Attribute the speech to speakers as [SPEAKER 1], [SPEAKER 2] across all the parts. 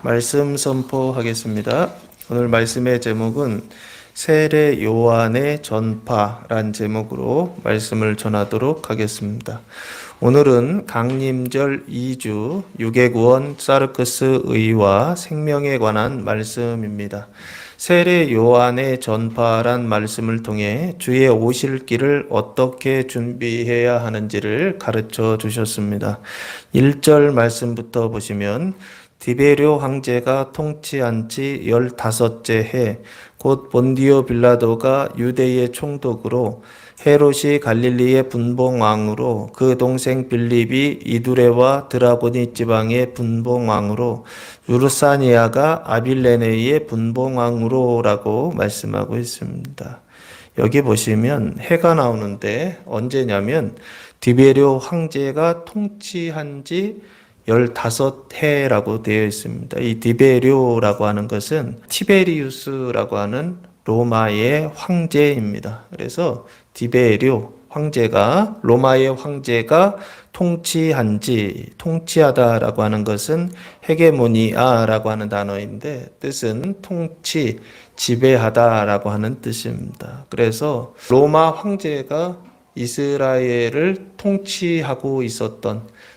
[SPEAKER 1] 말씀 선포하겠습니다. 오늘 말씀의 제목은 세례 요한의 전파란 제목으로 말씀을 전하도록 하겠습니다. 오늘은 강림절 2주 유괴구원 사르크스 의와 생명에 관한 말씀입니다. 세례 요한의 전파란 말씀을 통해 주의 오실 길을 어떻게 준비해야 하는지를 가르쳐 주셨습니다. 1절 말씀부터 보시면 디베rio 황제가 통치한 지 15째 해, 곧 본디오 빌라도가 유대의 총독으로, 헤롯이 갈릴리의 분봉왕으로, 그 동생 빌립이 이두레와 드라고니 지방의 분봉왕으로, 유르사니아가 아빌레네의 분봉왕으로라고 말씀하고 있습니다. 여기 보시면 해가 나오는데 언제냐면 디베rio 황제가 통치한 지 15해라고 되어 있습니다. 이 디베료라고 하는 것은 티베리우스라고 하는 로마의 황제입니다. 그래서 디베료 황제가, 로마의 황제가 통치하다라고 하는 것은 헤게모니아라고 하는 단어인데 뜻은 통치, 지배하다라고 하는 뜻입니다. 그래서 로마 황제가 이스라엘을 통치하고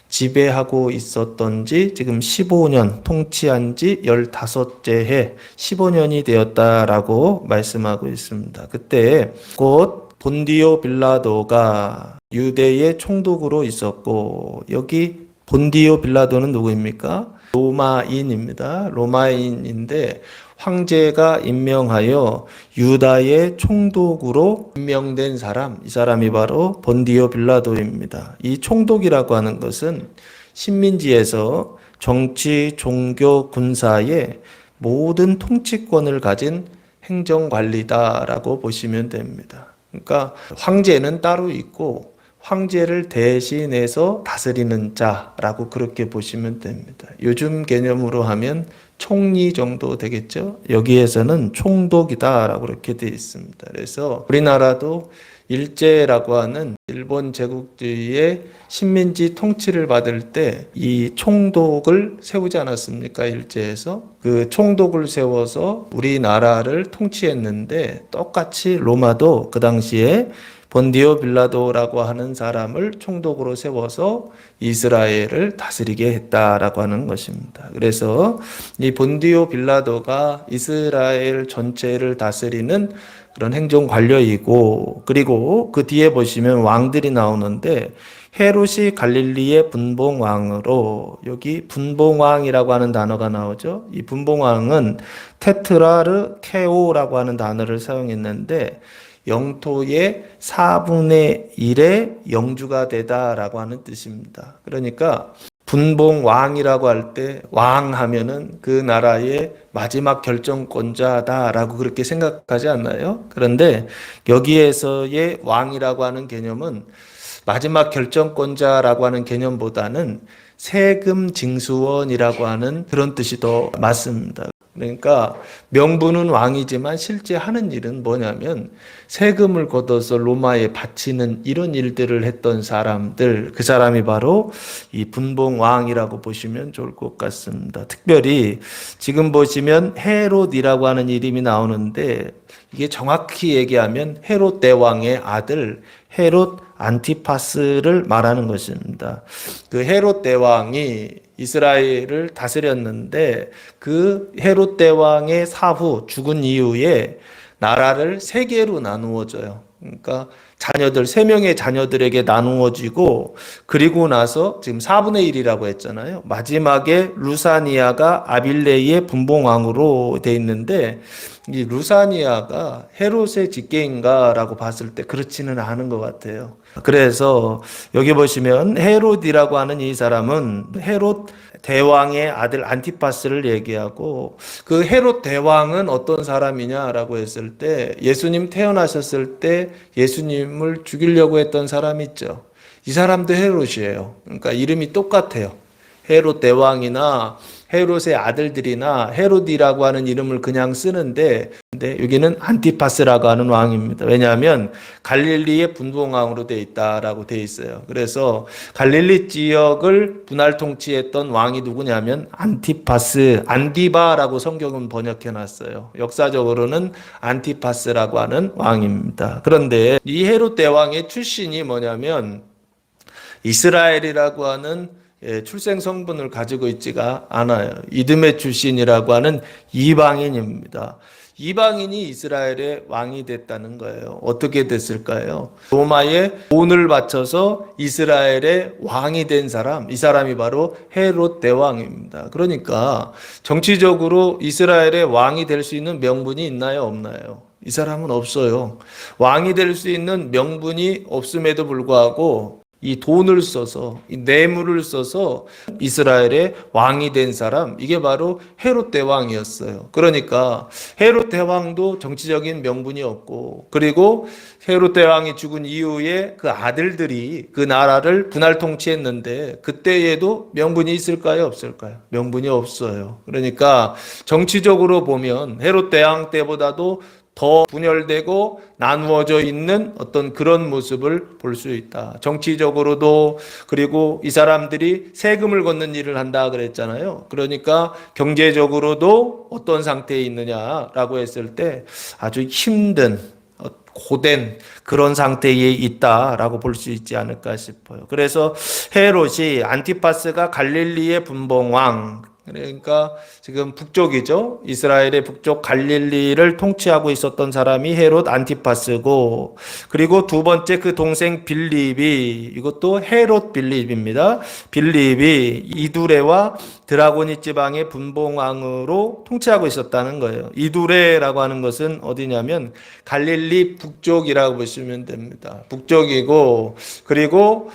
[SPEAKER 1] 지배하고 있었던 지 지금 15년, 통치한 지 15째 해, 15년이 되었다라고 말씀하고 있습니다. 그때 곧 본디오 빌라도가 유대의 총독으로 있었고, 여기 본디오 빌라도는 누구입니까? 로마인입니다. 로마인인데 황제가 임명하여 유다의 총독으로 임명된 사람, 이 사람이 바로 본디오 빌라도입니다. 이 총독이라고 하는 것은 식민지에서 정치, 종교, 군사의 모든 통치권을 가진 행정관리다라고 보시면 됩니다. 그러니까 황제는 따로 있고 황제를 대신해서 다스리는 자라고 그렇게 보시면 됩니다. 요즘 개념으로 하면 총리 정도 되겠죠? 여기에서는 총독이다라고 그렇게 되어 있습니다. 그래서 우리나라도 일제라고 하는 일본 제국주의의 식민지 통치를 받을 때 이 총독을 세우지 않았습니까? 일제에서. 그 총독을 세워서 우리나라를 통치했는데 똑같이 로마도 그 당시에 본디오 빌라도라고 하는 사람을 총독으로 세워서 이스라엘을 다스리게 했다라고 하는 것입니다. 그래서 이 본디오 빌라도가 이스라엘 전체를 다스리는 그런 행정 관료이고, 그리고 그 뒤에 보시면 왕들이 나오는데 헤롯이 갈릴리의 분봉왕으로, 여기 분봉왕이라고 하는 단어가 나오죠. 이 분봉왕은 테트라르 케오라고 하는 단어를 사용했는데 영토의 4분의 1의 영주가 되다라고 하는 뜻입니다. 그러니까 분봉왕이라고 할 때 왕 하면은 그 나라의 마지막 결정권자다라고 그렇게 생각하지 않나요? 그런데 여기에서의 왕이라고 하는 개념은 마지막 결정권자라고 하는 개념보다는 세금 징수원이라고 하는 그런 뜻이 더 맞습니다. 그러니까 명분은 왕이지만 실제 하는 일은 뭐냐면 세금을 걷어서 로마에 바치는 이런 일들을 했던 사람들, 그 사람이 바로 이 분봉왕이라고 보시면 좋을 것 같습니다. 특별히 지금 보시면 헤롯이라고 하는 이름이 나오는데 이게 정확히 얘기하면 헤롯 대왕의 아들 헤롯 안티파스를 말하는 것입니다. 그 헤롯 대왕이 이스라엘을 다스렸는데 그 헤롯 대왕의 사후 죽은 이후에 나라를 3개로 나누어져요. 그러니까 자녀들, 3명의 자녀들에게 나누어지고, 그리고 나서 지금 4분의 1이라고 했잖아요. 마지막에 루사니아가 아빌레이의 분봉왕으로 돼 있는데 이 루사니아가 헤롯의 직계인가라고 봤을 때 그렇지는 않은 것 같아요. 그래서 여기 보시면 헤롯이라고 하는 이 사람은 헤롯 대왕의 아들 안티파스를 얘기하고, 그 헤롯 대왕은 어떤 사람이냐라고 했을 때 예수님 태어나셨을 때 예수님을 죽이려고 했던 사람 있죠. 이 사람도 헤롯이에요. 그러니까 이름이 똑같아요. 헤롯 대왕이나 헤롯의 아들들이나 헤롯이라고 하는 이름을 그냥 쓰는데, 있는데 여기는 안티파스라고 하는 왕입니다. 왜냐하면 갈릴리의 분봉왕으로 되어 있다라고 되어 있어요. 그래서 갈릴리 지역을 분할 통치했던 왕이 누구냐면 안티파스, 안디바라고 성경은 번역해 놨어요. 역사적으로는 안티파스라고 하는 왕입니다. 그런데 이 헤롯 대왕의 출신이 뭐냐면 이스라엘이라고 하는 출생 성분을 가지고 있지가 않아요. 이드메 출신이라고 하는 이방인입니다. 이방인이 이스라엘의 왕이 됐다는 거예요. 어떻게 됐을까요? 로마에 돈을 바쳐서 이스라엘의 왕이 된 사람, 이 사람이 바로 헤롯 대왕입니다. 그러니까 정치적으로 이스라엘의 왕이 될 수 있는 명분이 있나요? 없나요? 이 사람은 없어요. 왕이 될 수 있는 명분이 없음에도 불구하고 이 돈을 써서, 이 뇌물을 써서 이스라엘의 왕이 된 사람, 이게 바로 헤롯 대왕이었어요. 그러니까 헤롯 대왕도 정치적인 명분이 없고, 그리고 헤롯 대왕이 죽은 이후에 그 아들들이 그 나라를 분할 통치했는데 그때에도 명분이 있을까요? 없을까요? 명분이 없어요. 그러니까 정치적으로 보면 헤롯 대왕 때보다도 더 분열되고 나누어져 있는 어떤 그런 모습을 볼 수 있다. 정치적으로도, 그리고 이 사람들이 세금을 걷는 일을 한다 그랬잖아요. 그러니까 경제적으로도 어떤 상태에 있느냐라고 했을 때 아주 힘든, 고된 그런 상태에 있다라고 볼 수 있지 않을까 싶어요. 그래서 헤롯이 안티파스가 갈릴리의 분봉왕, 그러니까 지금 북쪽이죠. 이스라엘의 북쪽 갈릴리를 통치하고 있었던 사람이 헤롯 안티파스고, 그리고 두 번째 그 동생 빌립이, 이것도 헤롯 빌립입니다. 빌립이 이두레와 드라고니 지방의 분봉왕으로 통치하고 있었다는 거예요. 이두레라고 하는 것은 어디냐면 갈릴리 북쪽이라고 보시면 됩니다. 북쪽이고, 그리고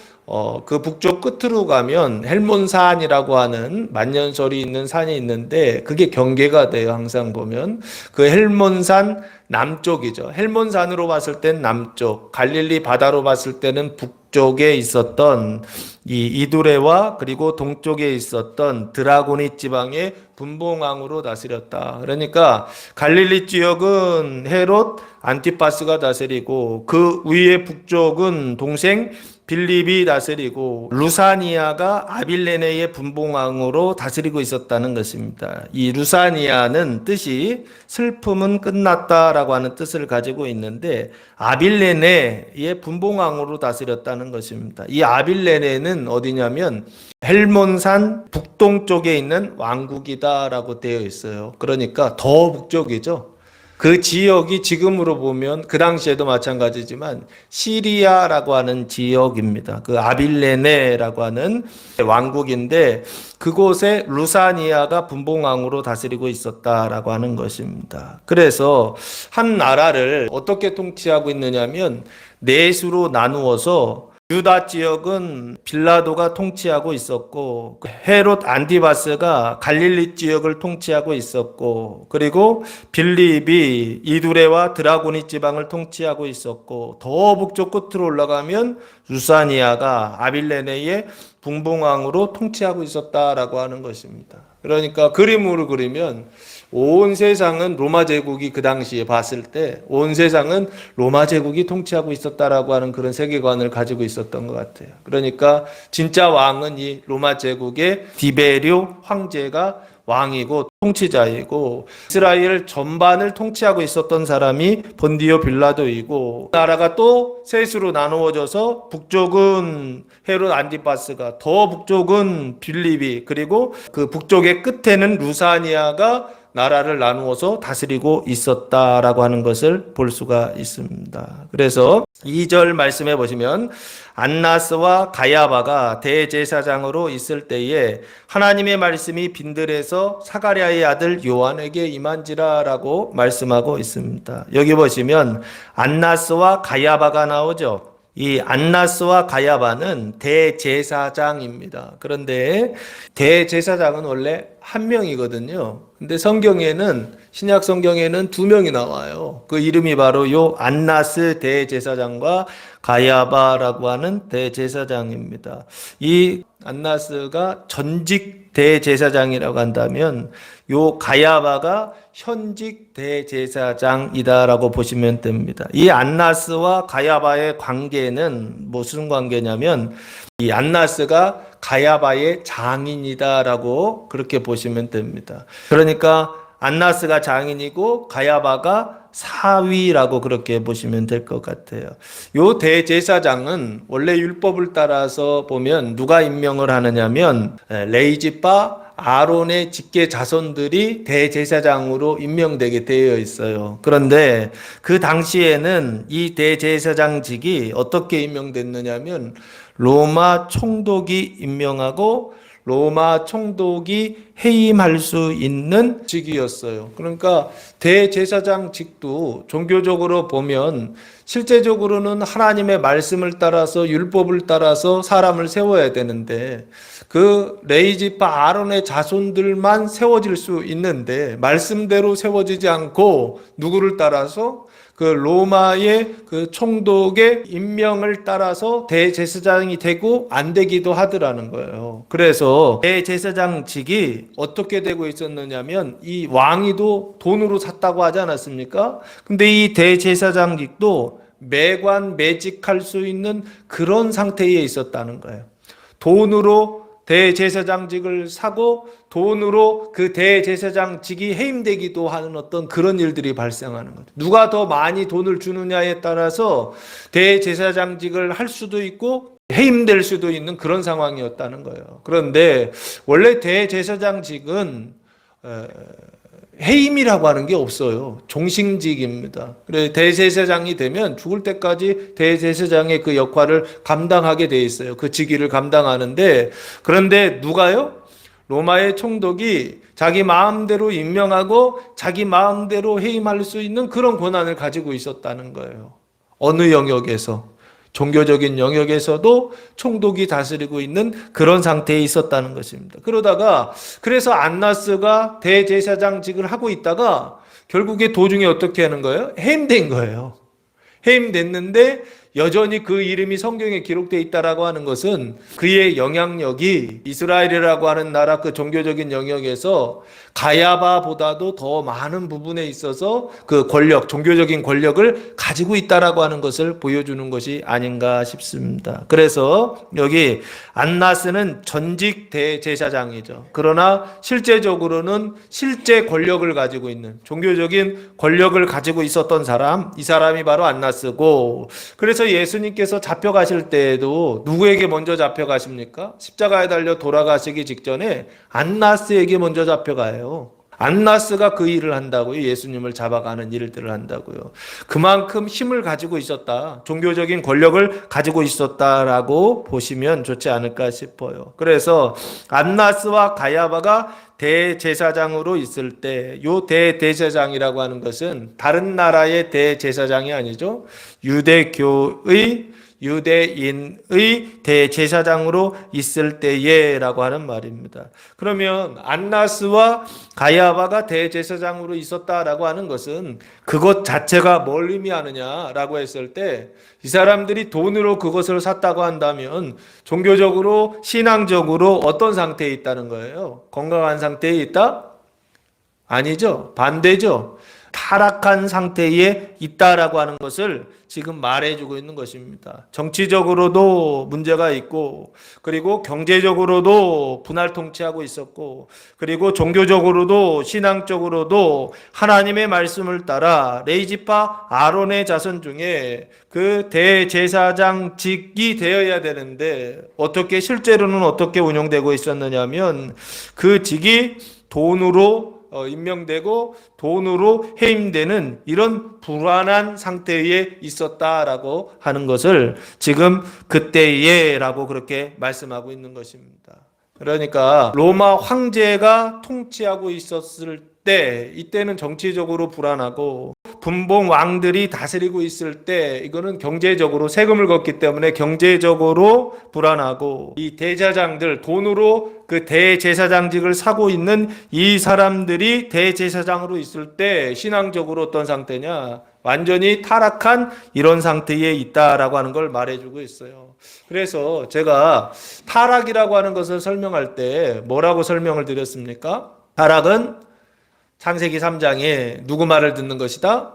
[SPEAKER 1] 그 북쪽 끝으로 가면 헬몬산이라고 하는 만년설이 있는 산이 있는데 그게 경계가 돼요. 항상 보면 그 헬몬산 남쪽이죠. 헬몬산으로 봤을 땐 남쪽, 갈릴리 바다로 봤을 때는 북쪽에 있었던 이 이두레와 그리고 동쪽에 있었던 드라고니 지방의 분봉왕으로 다스렸다. 그러니까 갈릴리 지역은 헤롯 안티파스가 다스리고 그 위에 북쪽은 동생 빌립이 다스리고 루사니아가 아빌레네의 분봉왕으로 다스리고 있었다는 것입니다. 이 루사니아는 뜻이 슬픔은 끝났다라고 하는 뜻을 가지고 있는데 아빌레네의 분봉왕으로 다스렸다는 것입니다. 이 아빌레네는 어디냐면 헬몬산 북동쪽에 있는 왕국이다라고 되어 있어요. 그러니까 더 북쪽이죠. 그 지역이 지금으로 보면 그 당시에도 마찬가지지만 시리아라고 하는 지역입니다. 그 아빌레네라고 하는 왕국인데 그곳에 루사니아가 분봉왕으로 다스리고 있었다라고 하는 것입니다. 그래서 한 나라를 어떻게 통치하고 있느냐면 넷으로 나누어서 유다 지역은 빌라도가 통치하고 있었고 헤롯 안티바스가 갈릴리 지역을 통치하고 있었고 그리고 빌립이 이두레와 드라고니 지방을 통치하고 있었고 더 북쪽 끝으로 올라가면 루사니아가 아빌레네의 분봉왕으로 통치하고 있었다라고 하는 것입니다. 그러니까 그림으로 그리면 온 세상은 로마 제국이 그 당시에 봤을 때 온 세상은 로마 제국이 통치하고 있었다라고 하는 그런 세계관을 가지고 있었던 것 같아요. 그러니까 진짜 왕은 이 로마 제국의 디베리오 황제가 왕이고 통치자이고 이스라엘 전반을 통치하고 있었던 사람이 본디오 빌라도이고 나라가 또 셋으로 나누어져서 북쪽은 헤롯 안티파스가 더 북쪽은 빌립이 그리고 그 북쪽의 끝에는 루사니아가 나라를 나누어서 다스리고 있었다라고 하는 것을 볼 수가 있습니다. 그래서 2절 말씀해 보시면 안나스와 가야바가 대제사장으로 있을 때에 하나님의 말씀이 빈들에서 사가랴의 아들 요한에게 임한지라라고 말씀하고 있습니다. 여기 보시면 안나스와 가야바가 나오죠. 이 안나스와 가야바는 대제사장입니다. 그런데 대제사장은 원래 한 명이거든요. 근데 성경에는, 신약 성경에는 두 명이 나와요. 그 이름이 바로 요 안나스 대제사장과 가야바라고 하는 대제사장입니다. 이 안나스가 전직 대제사장이라고 한다면 요 가야바가 현직 대제사장이다라고 보시면 됩니다. 이 안나스와 가야바의 관계는 무슨 관계냐면 이 안나스가 가야바의 장인이다라고 그렇게 보시면 됩니다. 그러니까 안나스가 장인이고 가야바가 사위라고 그렇게 보시면 될 것 같아요. 요 대제사장은 원래 율법을 따라서 보면 누가 임명을 하느냐면 레이지파 아론의 직계 자손들이 대제사장으로 임명되게 되어 있어요. 그런데 그 당시에는 이 대제사장직이 어떻게 임명됐느냐면 로마 총독이 임명하고 로마 총독이 해임할 수 있는 직이었어요. 그러니까 대제사장직도 종교적으로 보면 실제적으로는 하나님의 말씀을 따라서 율법을 따라서 사람을 세워야 되는데 그 레이지파 아론의 자손들만 세워질 수 있는데 말씀대로 세워지지 않고 누구를 따라서 그 로마의 그 총독의 임명을 따라서 대제사장이 되고 안 되기도 하더라는 거예요. 그래서 대제사장직이 어떻게 되고 있었느냐면 이 왕위도 돈으로 샀다고 하지 않았습니까? 근데 이 대제사장직도 매관 매직할 수 있는 그런 상태에 있었다는 거예요. 돈으로 대제사장직을 사고 돈으로 그 대제사장직이 해임되기도 하는 어떤 그런 일들이 발생하는 거죠. 누가 더 많이 돈을 주느냐에 따라서 대제사장직을 할 수도 있고 해임될 수도 있는 그런 상황이었다는 거예요. 그런데 원래 대제사장직은 해임이라고 하는 게 없어요. 종신직입니다. 그래서 대제사장이 되면 죽을 때까지 대제사장의 그 역할을 감당하게 돼 있어요. 그 직위를 감당하는데, 그런데 누가요? 로마의 총독이 자기 마음대로 임명하고 자기 마음대로 해임할 수 있는 그런 권한을 가지고 있었다는 거예요. 어느 영역에서. 종교적인 영역에서도 총독이 다스리고 있는 그런 상태에 있었다는 것입니다. 그러다가 그래서 안나스가 대제사장직을 하고 있다가 결국에 도중에 어떻게 하는 거예요? 해임된 거예요. 해임됐는데 여전히 그 이름이 성경에 기록되어 있다라고 하는 것은 그의 영향력이 이스라엘이라고 하는 나라 그 종교적인 영역에서 가야바보다도 더 많은 부분에 있어서 그 권력, 종교적인 권력을 가지고 있다라고 하는 것을 보여주는 것이 아닌가 싶습니다. 그래서 여기 안나스는 전직 대제사장이죠. 그러나 실제적으로는 실제 권력을 가지고 있는 종교적인 권력을 가지고 있었던 사람, 이 사람이 바로 안나스고, 그래서 예수님께서 잡혀가실 때에도 누구에게 먼저 잡혀가십니까? 십자가에 달려 돌아가시기 직전에 안나스에게 먼저 잡혀가요. 안나스가 그 일을 한다고요. 예수님을 잡아가는 일들을 한다고요. 그만큼 힘을 가지고 있었다. 종교적인 권력을 가지고 있었다라고 보시면 좋지 않을까 싶어요. 그래서 안나스와 가야바가 대제사장으로 있을 때, 요 대제사장이라고 하는 것은 다른 나라의 대제사장이 아니죠. 유대인의 대제사장으로 있을 때에라고 하는 말입니다. 그러면 안나스와 가야바가 대제사장으로 있었다라고 하는 것은 그것 자체가 뭘 의미하느냐라고 했을 때, 이 사람들이 돈으로 그것을 샀다고 한다면 종교적으로 신앙적으로 어떤 상태에 있다는 거예요? 건강한 상태에 있다? 아니죠. 반대죠. 타락한 상태에 있다라고 하는 것을 지금 말해주고 있는 것입니다. 정치적으로도 문제가 있고, 그리고 경제적으로도 분할 통치하고 있었고, 그리고 종교적으로도 신앙적으로도 하나님의 말씀을 따라 레이지파 아론의 자손 중에 그 대제사장직이 되어야 되는데 어떻게 실제로는 어떻게 운영되고 있었느냐면 그 직이 돈으로 임명되고 돈으로 해임되는 이런 불안한 상태에 있었다라고 하는 것을 지금 그때에라고 그렇게 말씀하고 있는 것입니다. 그러니까 로마 황제가 통치하고 있었을 때, 이때는 정치적으로 불안하고 분봉 왕들이 다스리고 있을 때 이거는 경제적으로 세금을 걷기 때문에 경제적으로 불안하고, 이 대제사장들, 돈으로 그 대제사장직을 사고 있는 이 사람들이 대제사장으로 있을 때 신앙적으로 어떤 상태냐, 완전히 타락한 이런 상태에 있다라고 하는 걸 말해주고 있어요. 그래서 제가 타락이라고 하는 것을 설명할 때 뭐라고 설명을 드렸습니까? 타락은 창세기 3장에 누구 말을 듣는 것이다?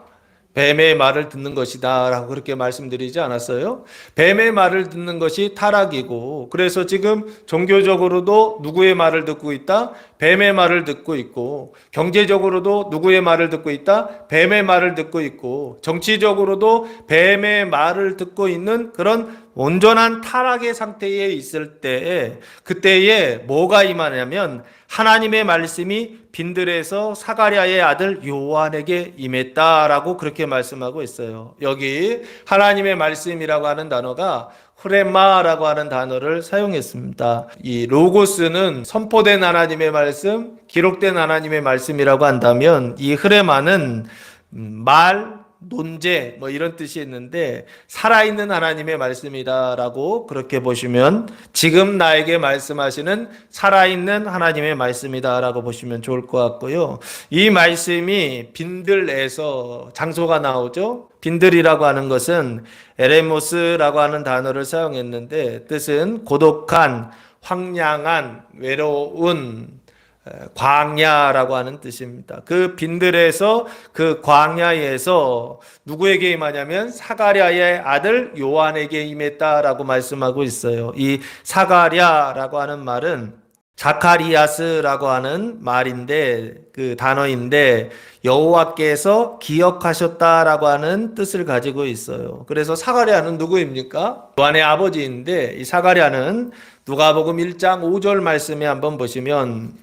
[SPEAKER 1] 뱀의 말을 듣는 것이다 라고 그렇게 말씀드리지 않았어요? 뱀의 말을 듣는 것이 타락이고, 그래서 지금 종교적으로도 누구의 말을 듣고 있다? 뱀의 말을 듣고 있고, 경제적으로도 누구의 말을 듣고 있다? 뱀의 말을 듣고 있고, 정치적으로도 뱀의 말을 듣고 있는 그런 온전한 타락의 상태에 있을 때에, 그때에 뭐가 임하냐면 하나님의 말씀이 빈들에서 사가랴의 아들 요한에게 임했다라고 그렇게 말씀하고 있어요. 여기 하나님의 말씀이라고 하는 단어가 후레마라고 하는 단어를 사용했습니다. 이 로고스는 선포된 하나님의 말씀, 기록된 하나님의 말씀이라고 한다면, 이 흐레마는 말, 논제 뭐 이런 뜻이 있는데 살아있는 하나님의 말씀이다라고 그렇게 보시면, 지금 나에게 말씀하시는 살아있는 하나님의 말씀이다라고 보시면 좋을 것 같고요. 이 말씀이 빈들에서 장소가 나오죠. 빈들이라고 하는 것은 에레모스라고 하는 단어를 사용했는데, 뜻은 고독한, 황량한, 외로운 광야라고 하는 뜻입니다. 그 빈들에서, 그 광야에서 누구에게 임하냐면 사가랴의 아들 요한에게 임했다라고 말씀하고 있어요. 이 사가랴라고 하는 말은 자카리아스라고 하는 말인데, 그 단어인데 여호와께서 기억하셨다라고 하는 뜻을 가지고 있어요. 그래서 사가랴는 누구입니까? 요한의 아버지인데, 이 사가랴는 누가복음 1장 5절 말씀에 한번 보시면,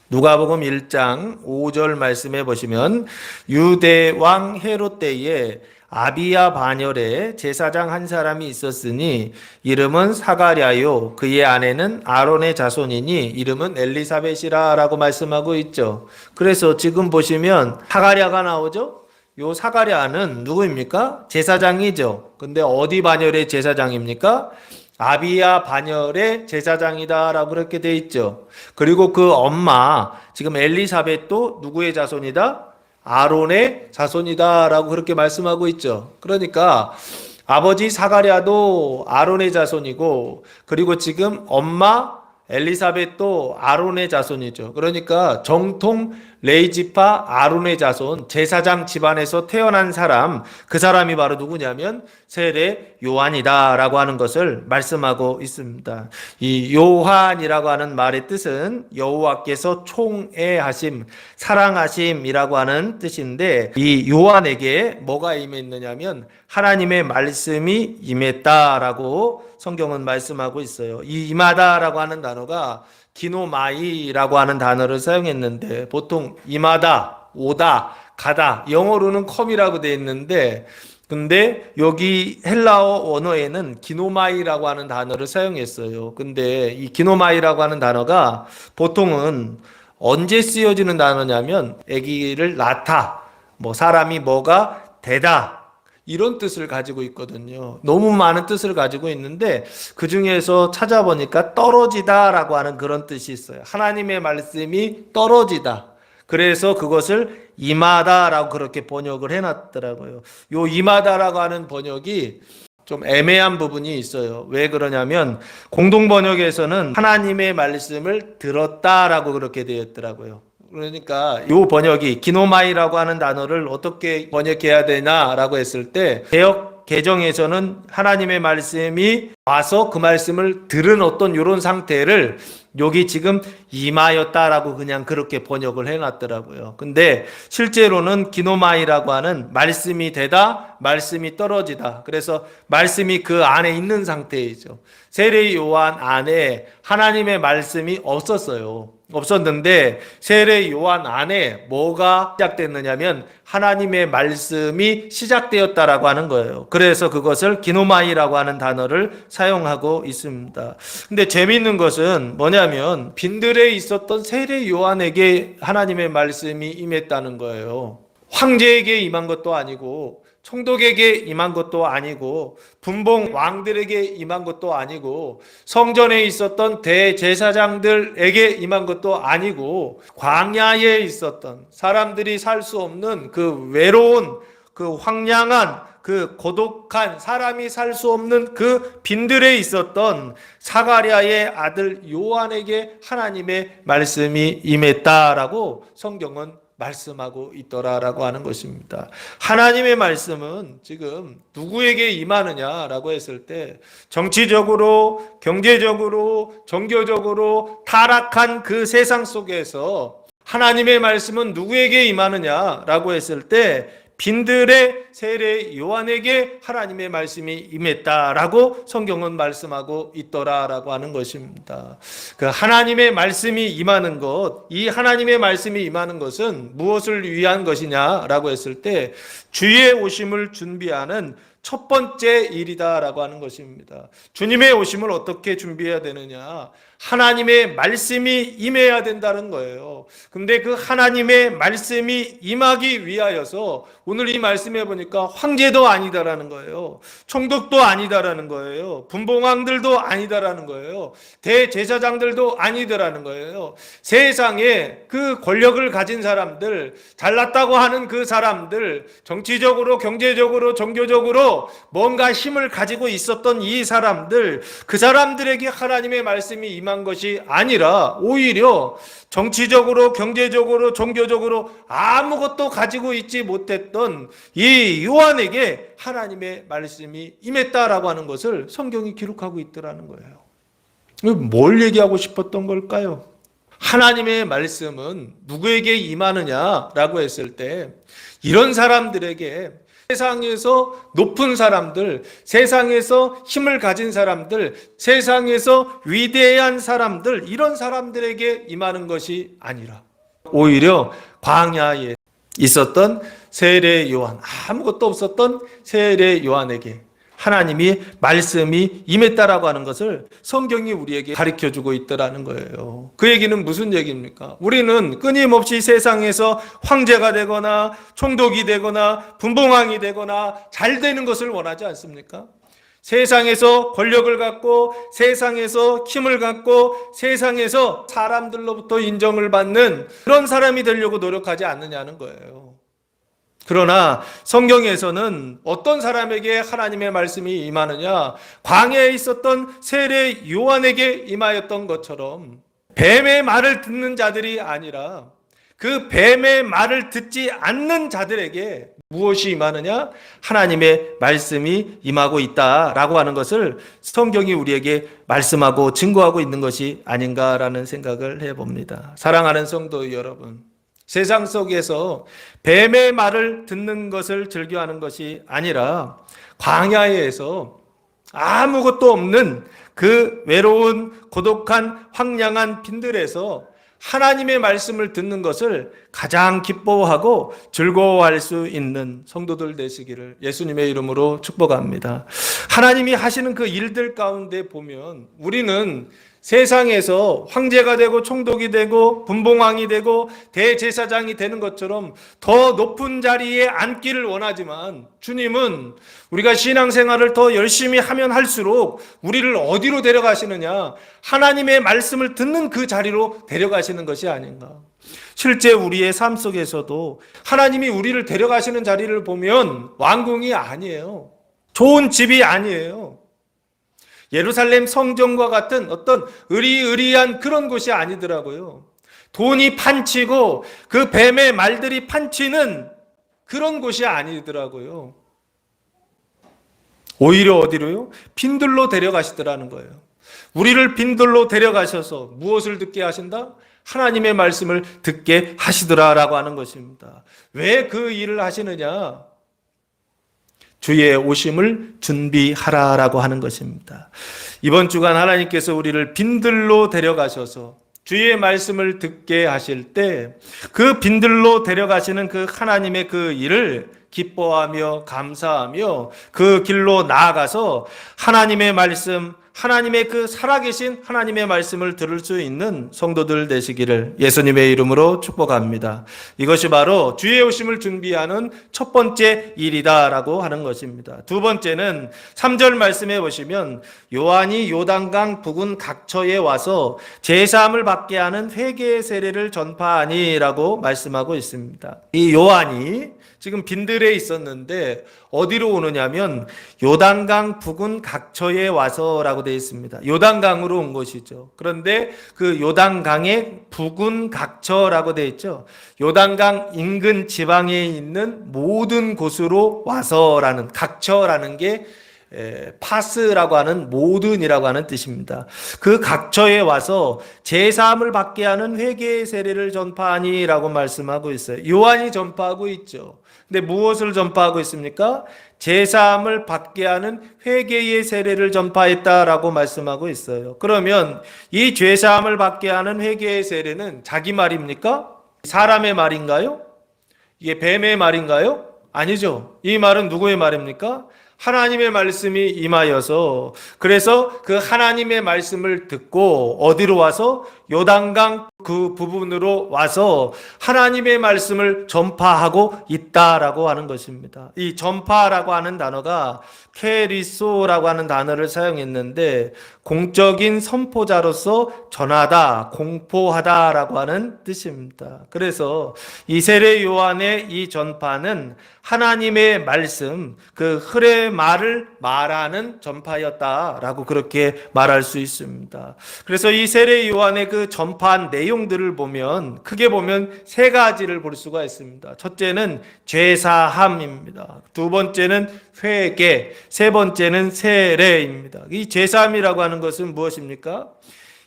[SPEAKER 1] 누가복음 1장 5절 말씀에 보시면, 유대 왕 헤롯 때에 아비야 반열에 제사장 한 사람이 있었으니 이름은 사가랴요, 그의 아내는 아론의 자손이니 이름은 엘리사벳이라 라고 말씀하고 있죠. 그래서 지금 보시면 사가랴가 나오죠. 요 사가랴는 누구입니까? 제사장이죠. 근데 어디 반열의 제사장입니까? 아비야 반열의 제사장이다 라고 그렇게 돼 있죠. 그리고 그 엄마, 지금 엘리사벳도 누구의 자손이다? 아론의 자손이다 라고 그렇게 말씀하고 있죠. 그러니까 아버지 사가랴도 아론의 자손이고, 그리고 지금 엄마 엘리사벳도 아론의 자손이죠. 그러니까 정통 레이지파 아론의 자손, 제사장 집안에서 태어난 사람, 그 사람이 바로 누구냐면 세례 요한이다라고 하는 것을 말씀하고 있습니다. 이 요한이라고 하는 말의 뜻은 여호와께서 총애하심, 사랑하심이라고 하는 뜻인데, 이 요한에게 뭐가 임했느냐면 하나님의 말씀이 임했다라고 성경은 말씀하고 있어요. 이 임하다라고 하는 단어가 기노마이라고 하는 단어를 사용했는데, 보통 임하다, 오다, 가다, 영어로는 컴이라고 되어 있는데, 근데 여기 헬라어 원어에는 기노마이라고 하는 단어를 사용했어요. 근데 이 기노마이라고 하는 단어가 보통은 언제 쓰여지는 단어냐면 아기를 낳다, 뭐 사람이 뭐가 되다, 이런 뜻을 가지고 있거든요. 너무 많은 뜻을 가지고 있는데 그 중에서 찾아보니까 떨어지다라고 하는 그런 뜻이 있어요. 하나님의 말씀이 떨어지다. 그래서 그것을 임하다라고 그렇게 번역을 해놨더라고요. 요 임하다라고 하는 번역이 좀 애매한 부분이 있어요. 왜 그러냐면 공동 번역에서는 하나님의 말씀을 들었다라고 그렇게 되었더라고요. 그러니까 이 번역이 기노마이라고 하는 단어를 어떻게 번역해야 되나라고 했을 때, 개역 개정에서는 하나님의 말씀이 와서 그 말씀을 들은 어떤 이런 상태를 여기 지금 임하였다라고 그냥 그렇게 번역을 해놨더라고요. 근데 실제로는 기노마이라고 하는 말씀이 되다, 말씀이 떨어지다. 그래서 말씀이 그 안에 있는 상태이죠. 세례 요한 안에 하나님의 말씀이 없었는데 세례 요한 안에 뭐가 시작됐느냐면 하나님의 말씀이 시작되었다라고 하는 거예요. 그래서 그것을 기노마이라고 하는 단어를 사용하고 있습니다. 근데 재미있는 것은 뭐냐면 빈들에 있었던 세례 요한에게 하나님의 말씀이 임했다는 거예요. 황제에게 임한 것도 아니고 총독에게 임한 것도 아니고 분봉 왕들에게 임한 것도 아니고 성전에 있었던 대제사장들에게 임한 것도 아니고 광야에 있었던 사람들이 살 수 없는 그 외로운 그 황량한 그 고독한 사람이 살 수 없는 그 빈들에 있었던 사가랴의 아들 요한에게 하나님의 말씀이 임했다라고 성경은 말씀하고 있더라라고 하는 것입니다. 하나님의 말씀은 지금 누구에게 임하느냐라고 했을 때 정치적으로, 경제적으로, 종교적으로 타락한 그 세상 속에서 하나님의 말씀은 누구에게 임하느냐라고 했을 때 빈들의 세례 요한에게 하나님의 말씀이 임했다라고 성경은 말씀하고 있더라라고 하는 것입니다. 그 하나님의 말씀이 임하는 것, 이 하나님의 말씀이 임하는 것은 무엇을 위한 것이냐라고 했을 때 주의 오심을 준비하는 첫 번째 일이다라고 하는 것입니다. 주님의 오심을 어떻게 준비해야 되느냐? 하나님의 말씀이 임해야 된다는 거예요. 근데 그 하나님의 말씀이 임하기 위하여서 오늘 이 말씀해 보니까 황제도 아니다라는 거예요. 총독도 아니다라는 거예요. 분봉왕들도 아니다라는 거예요. 대제사장들도 아니다라는 거예요. 세상에 그 권력을 가진 사람들, 잘났다고 하는 그 사람들, 정치적으로, 경제적으로, 종교적으로 뭔가 힘을 가지고 있었던 이 사람들, 그 사람들에게 하나님의 말씀이 임한 것이 아니라 오히려 정치적으로, 경제적으로, 종교적으로 아무것도 가지고 있지 못했던 이 요한에게 하나님의 말씀이 임했다라고 하는 것을 성경이 기록하고 있더라는 거예요. 뭘 얘기하고 싶었던 걸까요? 하나님의 말씀은 누구에게 임하느냐라고 했을 때 이런 사람들에게 세상에서 높은 사람들, 세상에서 힘을 가진 사람들, 세상에서 위대한 사람들, 이런 사람들에게 임하는 것이 아니라 오히려 광야에 있었던 세례 요한, 아무것도 없었던 세례 요한에게 하나님이 말씀이 임했다라고 하는 것을 성경이 우리에게 가르쳐주고 있더라는 거예요. 그 얘기는 무슨 얘기입니까? 우리는 끊임없이 세상에서 황제가 되거나 총독이 되거나 분봉왕이 되거나 잘 되는 것을 원하지 않습니까? 세상에서 권력을 갖고 세상에서 힘을 갖고 세상에서 사람들로부터 인정을 받는 그런 사람이 되려고 노력하지 않느냐는 거예요. 그러나 성경에서는 어떤 사람에게 하나님의 말씀이 임하느냐? 광야에 있었던 세례 요한에게 임하였던 것처럼 뱀의 말을 듣는 자들이 아니라 그 뱀의 말을 듣지 않는 자들에게 무엇이 임하느냐? 하나님의 말씀이 임하고 있다라고 하는 것을 성경이 우리에게 말씀하고 증거하고 있는 것이 아닌가라는 생각을 해봅니다. 사랑하는 성도 여러분, 세상 속에서 뱀의 말을 듣는 것을 즐겨하는 것이 아니라 광야에서 아무것도 없는 그 외로운 고독한 황량한 빈들에서 하나님의 말씀을 듣는 것을 가장 기뻐하고 즐거워할 수 있는 성도들 되시기를 예수님의 이름으로 축복합니다. 하나님이 하시는 그 일들 가운데 보면 우리는 세상에서 황제가 되고 총독이 되고 분봉왕이 되고 대제사장이 되는 것처럼 더 높은 자리에 앉기를 원하지만 주님은 우리가 신앙생활을 더 열심히 하면 할수록 우리를 어디로 데려가시느냐? 하나님의 말씀을 듣는 그 자리로 데려가시는 것이 아닌가. 실제 우리의 삶 속에서도 하나님이 우리를 데려가시는 자리를 보면 왕궁이 아니에요. 좋은 집이 아니에요. 예루살렘 성전과 같은 어떤 의리의리한 그런 곳이 아니더라고요. 돈이 판치고 그 뱀의 말들이 판치는 그런 곳이 아니더라고요. 오히려 어디로요? 빈들로 데려가시더라는 거예요. 우리를 빈들로 데려가셔서 무엇을 듣게 하신다? 하나님의 말씀을 듣게 하시더라라고 하는 것입니다. 왜 그 일을 하시느냐? 주의 오심을 준비하라라고 하는 것입니다. 이번 주간 하나님께서 우리를 빈들로 데려가셔서 주의 말씀을 듣게 하실 때 그 빈들로 데려가시는 그 하나님의 그 일을 기뻐하며 감사하며 그 길로 나아가서 하나님의 말씀, 하나님의 그 살아계신 하나님의 말씀을 들을 수 있는 성도들 되시기를 예수님의 이름으로 축복합니다. 이것이 바로 주의 오심을 준비하는 첫 번째 일이다라고 하는 것입니다. 두 번째는 3절 말씀해 보시면 요한이 요단강 부근 각처에 와서 제사함을 받게 하는 회개의 세례를 전파하니라고 말씀하고 있습니다. 이 요한이 지금 빈들에 있었는데 어디로 오느냐면 요단강 부근 각처에 와서라고 되어 있습니다. 요단강으로 온 것이죠. 그런데 그 요단강의 부근 각처라고 되어 있죠. 요단강 인근 지방에 있는 모든 곳으로 와서라는 각처라는 게 파스라고 하는 모든이라고 하는 뜻입니다. 그 각처에 와서 제사함을 받게 하는 회개의 세례를 전파하니라고 말씀하고 있어요. 요한이 전파하고 있죠. 근데 무엇을 전파하고 있습니까? 제사함을 받게 하는 회개의 세례를 전파했다라고 말씀하고 있어요. 그러면 이 제사함을 받게 하는 회개의 세례는 자기 말입니까? 사람의 말인가요? 이게 뱀의 말인가요? 아니죠. 이 말은 누구의 말입니까? 하나님의 말씀이 임하여서, 그래서 그 하나님의 말씀을 듣고 어디로 와서 요단강 그 부분으로 와서 하나님의 말씀을 전파하고 있다라고 하는 것입니다. 이 전파라고 하는 단어가 케리소라고 하는 단어를 사용했는데 공적인 선포자로서 전하다, 공포하다라고 하는 뜻입니다. 그래서 이 세례 요한의 이 전파는 하나님의 말씀, 그 흘의 말을 말하는 전파였다라고 그렇게 말할 수 있습니다. 그래서 이 세례 요한의 그 전파한 내용들을 보면 크게 보면 세 가지를 볼 수가 있습니다. 첫째는 죄사함입니다. 두 번째는 회개, 세 번째는 세례입니다. 이 죄사함이라고 하는 것은 무엇입니까?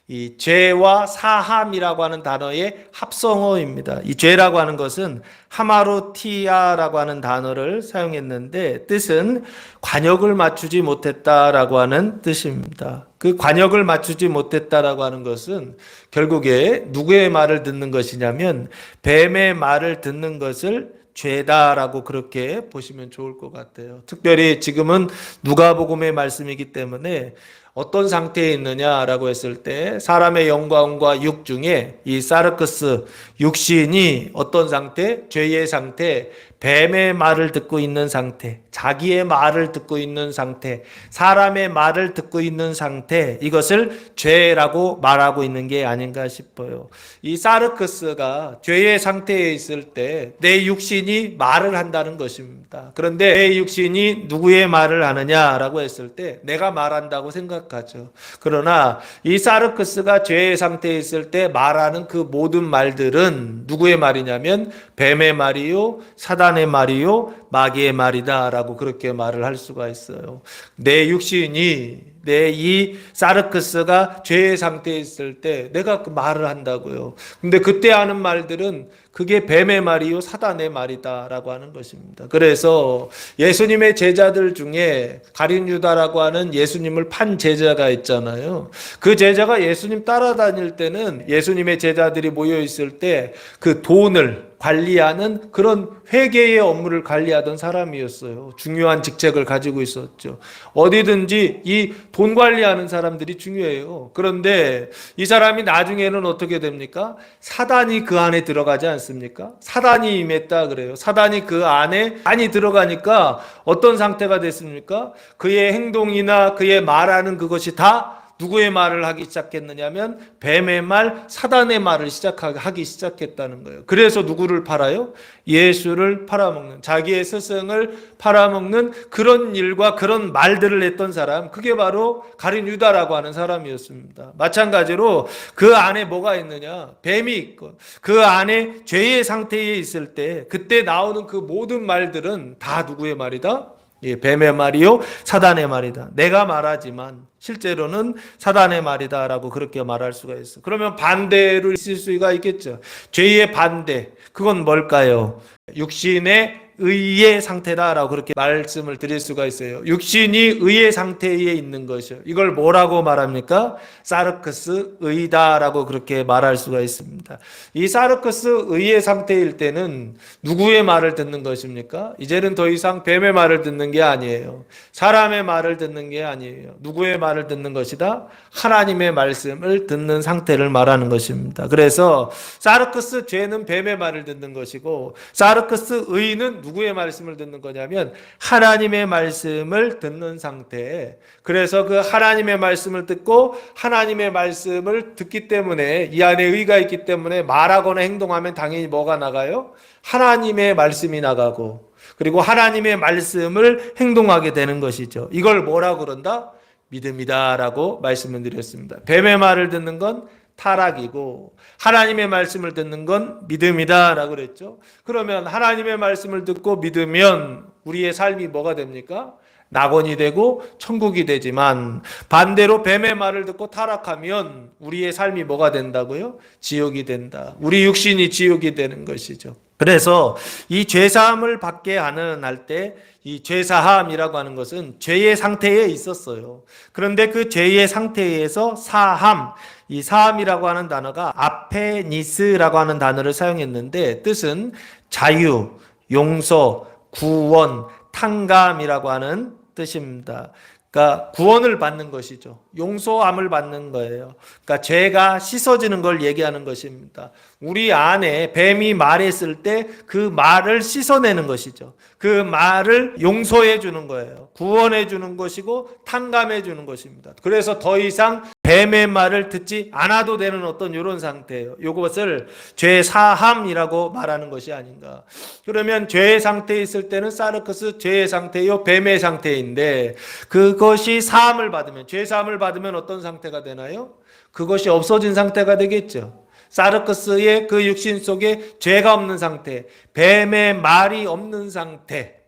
[SPEAKER 1] 이 죄와 사함이라고 하는 단어의 합성어입니다. 이 죄라고 하는 것은 하마로티아라고 하는 단어를 사용했는데 뜻은 관역을 맞추지 못했다라고 하는 뜻입니다. 그 관역을 맞추지 못했다라고 하는 것은 결국에 누구의 말을 듣는 것이냐면 뱀의 말을 듣는 것을 죄다라고 그렇게 보시면 좋을 것 같아요. 특별히 지금은 누가복음의 말씀이기 때문에 어떤 상태에 있느냐라고 했을 때 사람의 영광과 육 중에 이 사르크스 육신이 어떤 상태? 죄의 상태, 뱀의 말을 듣고 있는 상태, 자기의 말을 듣고 있는 상태, 사람의 말을 듣고 있는 상태, 이것을 죄라고 말하고 있는 게 아닌가 싶어요. 이 사르크스가 죄의 상태에 있을 때 내 육신이 말을 한다는 것입니다. 그런데 내 육신이 누구의 말을 하느냐라고 했을 때 내가 말한다고 생각하죠. 그러나 이 사르크스가 죄의 상태에 있을 때 말하는 그 모든 말들은 누구의 말이냐면 뱀의 말이요, 사단의 말이요, 마귀의 말이다라고 그렇게 말을 할 수가 있어요. 내 육신이 내 이 사르크스가 죄의 상태에 있을 때 내가 그 말을 한다고요. 근데 그때 하는 말들은 그게 뱀의 말이요 사단의 말이다라고 하는 것입니다. 그래서 예수님의 제자들 중에 가룟 유다라고 하는 예수님을 판 제자가 있잖아요. 그 제자가 예수님 따라다닐 때는 예수님의 제자들이 모여 있을 때 그 돈을 관리하는 그런 회계의 업무를 관리하던 사람이었어요. 중요한 직책을 가지고 있었죠. 어디든지 이 돈 관리하는 사람들이 중요해요. 그런데 이 사람이 나중에는 어떻게 됩니까? 사단이 그 안에 들어가지 않습니까? 사단이 임했다 그래요. 사단이 그 안에 많이 들어가니까 어떤 상태가 됐습니까? 그의 행동이나 그의 말하는 그것이 다 누구의 말을 하기 시작했느냐면 뱀의 말, 사단의 말을 하기 시작했다는 거예요. 그래서 누구를 팔아요? 예수를 팔아먹는, 자기의 스승을 팔아먹는 그런 일과 그런 말들을 했던 사람, 그게 바로 가룟 유다라고 하는 사람이었습니다. 마찬가지로 그 안에 뭐가 있느냐? 뱀이 있고 그 안에 죄의 상태에 있을 때 그때 나오는 그 모든 말들은 다 누구의 말이다? 예, 뱀의 말이요 사단의 말이다. 내가 말하지만 실제로는 사단의 말이다라고 그렇게 말할 수가 있어. 그러면 반대로 있을 수가 있겠죠. 죄의 반대, 그건 뭘까요? 육신의 의의 상태다라고 그렇게 말씀을 드릴 수가 있어요. 육신이 의의 상태에 있는 것이요. 이걸 뭐라고 말합니까? 사르크스 의다라고 그렇게 말할 수가 있습니다. 이 사르크스 의의 상태일 때는 누구의 말을 듣는 것입니까? 이제는 더 이상 뱀의 말을 듣는 게 아니에요. 사람의 말을 듣는 게 아니에요. 누구의 말을 듣는 것이다? 하나님의 말씀을 듣는 상태를 말하는 것입니다. 그래서 사르크스 죄는 뱀의 말을 듣는 것이고, 사르크스 의는 누구의 말씀을 듣는 거냐면 하나님의 말씀을 듣는 상태에, 그래서 그 하나님의 말씀을 듣고 하나님의 말씀을 듣기 때문에 이 안에 의가 있기 때문에 말하거나 행동하면 당연히 뭐가 나가요? 하나님의 말씀이 나가고, 그리고 하나님의 말씀을 행동하게 되는 것이죠. 이걸 뭐라고 그런다? 믿음이다라고 말씀을 드렸습니다. 뱀의 말을 듣는 건 타락이고 하나님의 말씀을 듣는 건 믿음이다라고 그랬죠. 그러면 하나님의 말씀을 듣고 믿으면 우리의 삶이 뭐가 됩니까? 낙원이 되고 천국이 되지만, 반대로 뱀의 말을 듣고 타락하면 우리의 삶이 뭐가 된다고요? 지옥이 된다. 우리 육신이 지옥이 되는 것이죠. 그래서 이 죄사함을 받게 하는 할 때 이 죄사함이라고 하는 것은 죄의 상태에 있었어요. 그런데 그 죄의 상태에서 사함, 이 사함이라고 하는 단어가 아페니스라고 하는 단어를 사용했는데 뜻은 자유, 용서, 구원, 탕감이라고 하는 뜻입니다. 그러니까 구원을 받는 것이죠. 용서함을 받는 거예요. 그러니까 죄가 씻어지는 걸 얘기하는 것입니다. 우리 안에 뱀이 말했을 때 그 말을 씻어내는 것이죠. 그 말을 용서해 주는 거예요. 구원해 주는 것이고 탕감해 주는 것입니다. 그래서 더 이상 뱀의 말을 듣지 않아도 되는 어떤 이런 상태예요. 이것을 죄 사함이라고 말하는 것이 아닌가. 그러면 죄의 상태에 있을 때는 사르크스 죄의 상태요, 뱀의 상태인데, 그것이 사함을 받으면, 죄 사함을 받으면 어떤 상태가 되나요? 그것이 없어진 상태가 되겠죠. 사르크스의 그 육신 속에 죄가 없는 상태, 뱀의 말이 없는 상태,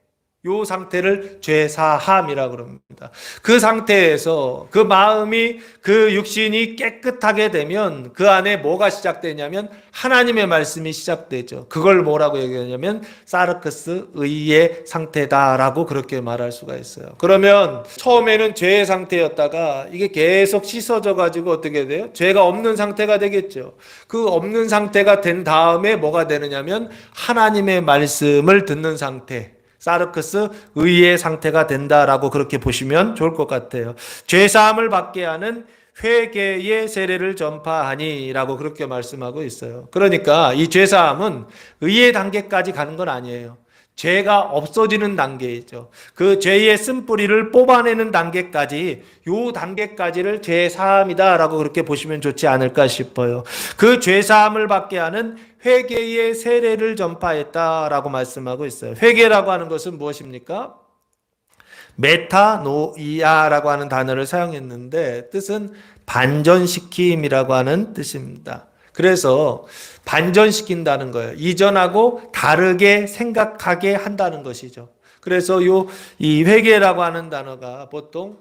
[SPEAKER 1] 요 상태를 죄사함이라고 그럽니다. 그 상태에서 그 마음이, 그 육신이 깨끗하게 되면 그 안에 뭐가 시작되냐면 하나님의 말씀이 시작되죠. 그걸 뭐라고 얘기하냐면 사르크스 의의 상태다라고 그렇게 말할 수가 있어요. 그러면 처음에는 죄의 상태였다가 이게 계속 씻어져 가지고 어떻게 돼요? 죄가 없는 상태가 되겠죠. 그 없는 상태가 된 다음에 뭐가 되느냐면 하나님의 말씀을 듣는 상태, 사르크스 의의 상태가 된다라고 그렇게 보시면 좋을 것 같아요. 죄사함을 받게 하는 회개의 세례를 전파하니라고 그렇게 말씀하고 있어요. 그러니까 이 죄사함은 의의 단계까지 가는 건 아니에요. 죄가 없어지는 단계이죠. 그 죄의 쓴뿌리를 뽑아내는 단계까지, 요 단계까지를 죄사함이다라고 그렇게 보시면 좋지 않을까 싶어요. 그 죄사함을 받게 하는 회개의 세례를 전파했다라고 말씀하고 있어요. 회개라고 하는 것은 무엇입니까? 메타노이아라고 하는 단어를 사용했는데 뜻은 반전시킴이라고 하는 뜻입니다. 그래서 반전시킨다는 거예요. 이전하고 다르게 생각하게 한다는 것이죠. 그래서 이 회개라고 하는 단어가 보통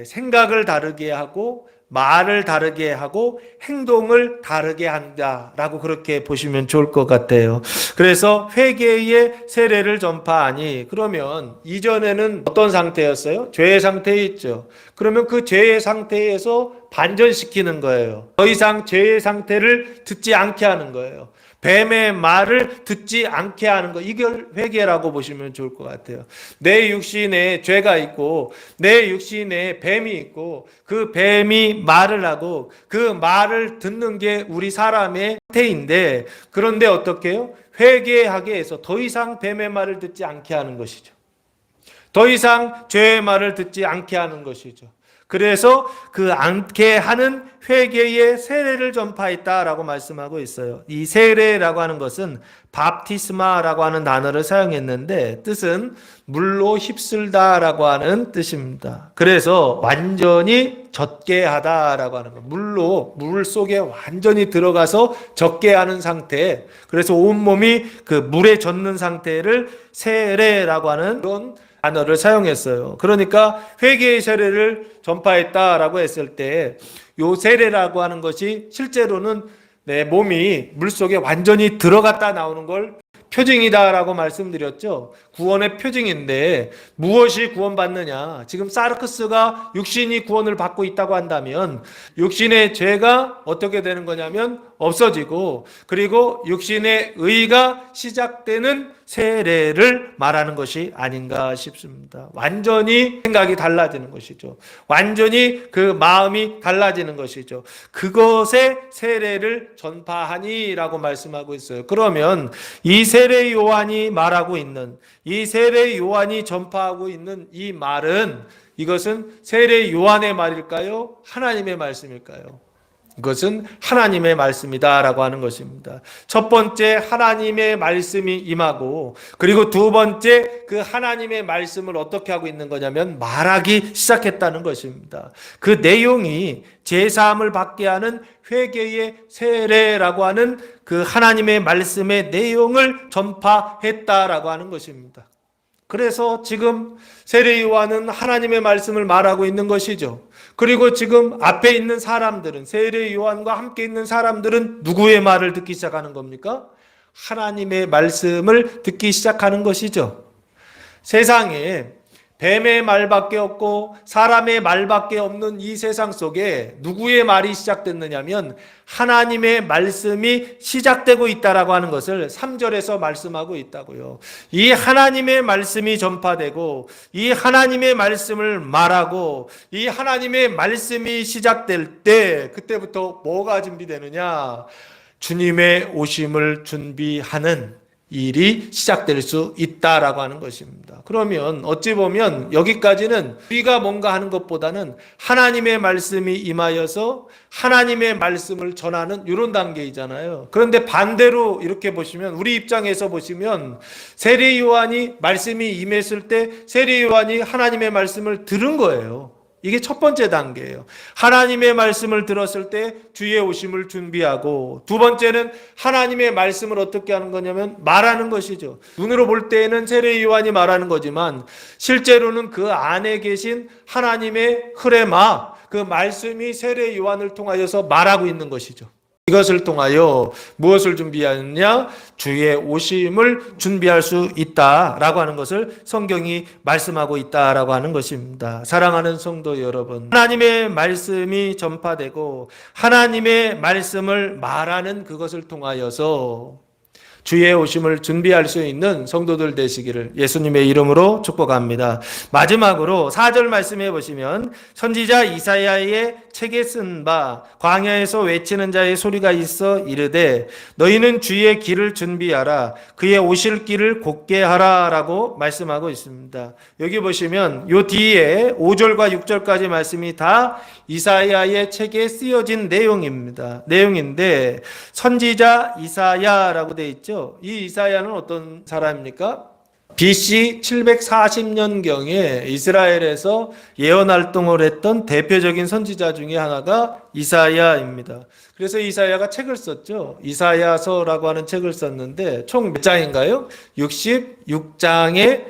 [SPEAKER 1] 생각을 다르게 하고 말을 다르게 하고 행동을 다르게 한다라고 그렇게 보시면 좋을 것 같아요. 그래서 회개의 세례를 전파하니, 그러면 이전에는 어떤 상태였어요? 죄의 상태에 있죠. 그러면 그 죄의 상태에서 반전시키는 거예요. 더 이상 죄의 상태를 듣지 않게 하는 거예요. 뱀의 말을 듣지 않게 하는 거, 이걸 회개라고 보시면 좋을 것 같아요. 내 육신에 죄가 있고 내 육신에 뱀이 있고 그 뱀이 말을 하고 그 말을 듣는 게 우리 사람의 상태인데, 그런데 어떻게 해요? 회개하게 해서 더 이상 뱀의 말을 듣지 않게 하는 것이죠. 더 이상 죄의 말을 듣지 않게 하는 것이죠. 그래서 그 않게 하는 회개의 세례를 전파했다라고 말씀하고 있어요. 이 세례라고 하는 것은 밥티스마라고 하는 단어를 사용했는데 뜻은 물로 휩쓸다라고 하는 뜻입니다. 그래서 완전히 젖게 하다라고 하는 거. 물 속에 완전히 들어가서 젖게 하는 상태. 그래서 온몸이 그 물에 젖는 상태를 세례라고 하는 그런 단어를 사용했어요. 그러니까 회개의 세례를 전파했다라고 했을 때 요 세례라고 하는 것이 실제로는 내 몸이 물속에 완전히 들어갔다 나오는 걸 표징이다라고 말씀드렸죠. 구원의 표징인데 무엇이 구원받느냐? 지금 사르크스가 육신이 구원을 받고 있다고 한다면 육신의 죄가 어떻게 되는 거냐면 없어지고, 그리고 육신의 의가 시작되는 세례를 말하는 것이 아닌가 싶습니다. 완전히 생각이 달라지는 것이죠. 완전히 그 마음이 달라지는 것이죠. 그것의 세례를 전파하니라고 말씀하고 있어요. 그러면 이 세례 요한이 말하고 있는, 이 세례 요한이 전파하고 있는 이 말은, 이것은 세례 요한의 말일까요? 하나님의 말씀일까요? 이것은 하나님의 말씀이다라고 하는 것입니다. 첫 번째, 하나님의 말씀이 임하고, 그리고 두 번째, 그 하나님의 말씀을 어떻게 하고 있는 거냐면 말하기 시작했다는 것입니다. 그 내용이 제사함을 받게 하는 회개의 세례라고 하는 그 하나님의 말씀의 내용을 전파했다라고 하는 것입니다. 그래서 지금 세례 요한은 하나님의 말씀을 말하고 있는 것이죠. 그리고 지금 앞에 있는 사람들은, 세례 요한과 함께 있는 사람들은 누구의 말을 듣기 시작하는 겁니까? 하나님의 말씀을 듣기 시작하는 것이죠. 세상에 뱀의 말밖에 없고 사람의 말밖에 없는 이 세상 속에 누구의 말이 시작됐느냐면 하나님의 말씀이 시작되고 있다라고 하는 것을 3절에서 말씀하고 있다고요. 이 하나님의 말씀이 전파되고, 이 하나님의 말씀을 말하고, 이 하나님의 말씀이 시작될 때, 그때부터 뭐가 준비되느냐? 주님의 오심을 준비하는 일이 시작될 수 있다라고 하는 것입니다. 그러면 어찌 보면 여기까지는 우리가 뭔가 하는 것보다는 하나님의 말씀이 임하여서 하나님의 말씀을 전하는 이런 단계이잖아요. 그런데 반대로 이렇게 보시면, 우리 입장에서 보시면 세례 요한이 말씀이 임했을 때 세례 요한이 하나님의 말씀을 들은 거예요. 이게 첫 번째 단계예요. 하나님의 말씀을 들었을 때 주의 오심을 준비하고, 두 번째는 하나님의 말씀을 어떻게 하는 거냐면 말하는 것이죠. 눈으로 볼 때에는 세례 요한이 말하는 거지만 실제로는 그 안에 계신 하나님의 흐레마, 그 말씀이 세례 요한을 통하여서 말하고 있는 것이죠. 이것을 통하여 무엇을 준비하느냐? 주의 오심을 준비할 수 있다라고 하는 것을 성경이 말씀하고 있다라고 하는 것입니다. 사랑하는 성도 여러분, 하나님의 말씀이 전파되고 하나님의 말씀을 말하는 그것을 통하여서 주의 오심을 준비할 수 있는 성도들 되시기를 예수님의 이름으로 축복합니다. 마지막으로 4절 말씀해 보시면, 선지자 이사야의 책에 쓴 바 광야에서 외치는 자의 소리가 있어 이르되 너희는 주의 길을 준비하라, 그의 오실 길을 곧게 하라 라고 말씀하고 있습니다. 여기 보시면 요 뒤에 5절과 6절까지 말씀이 다 이사야의 책에 쓰여진 내용인데 선지자 이사야라고 되어 있죠. 이 이사야는 어떤 사람입니까? BC 740년경에 이스라엘에서 예언 활동을 했던 대표적인 선지자 중에 하나가 이사야입니다. 그래서 이사야가 책을 썼죠. 이사야서라고 하는 책을 썼는데 총 몇 장인가요? 66장의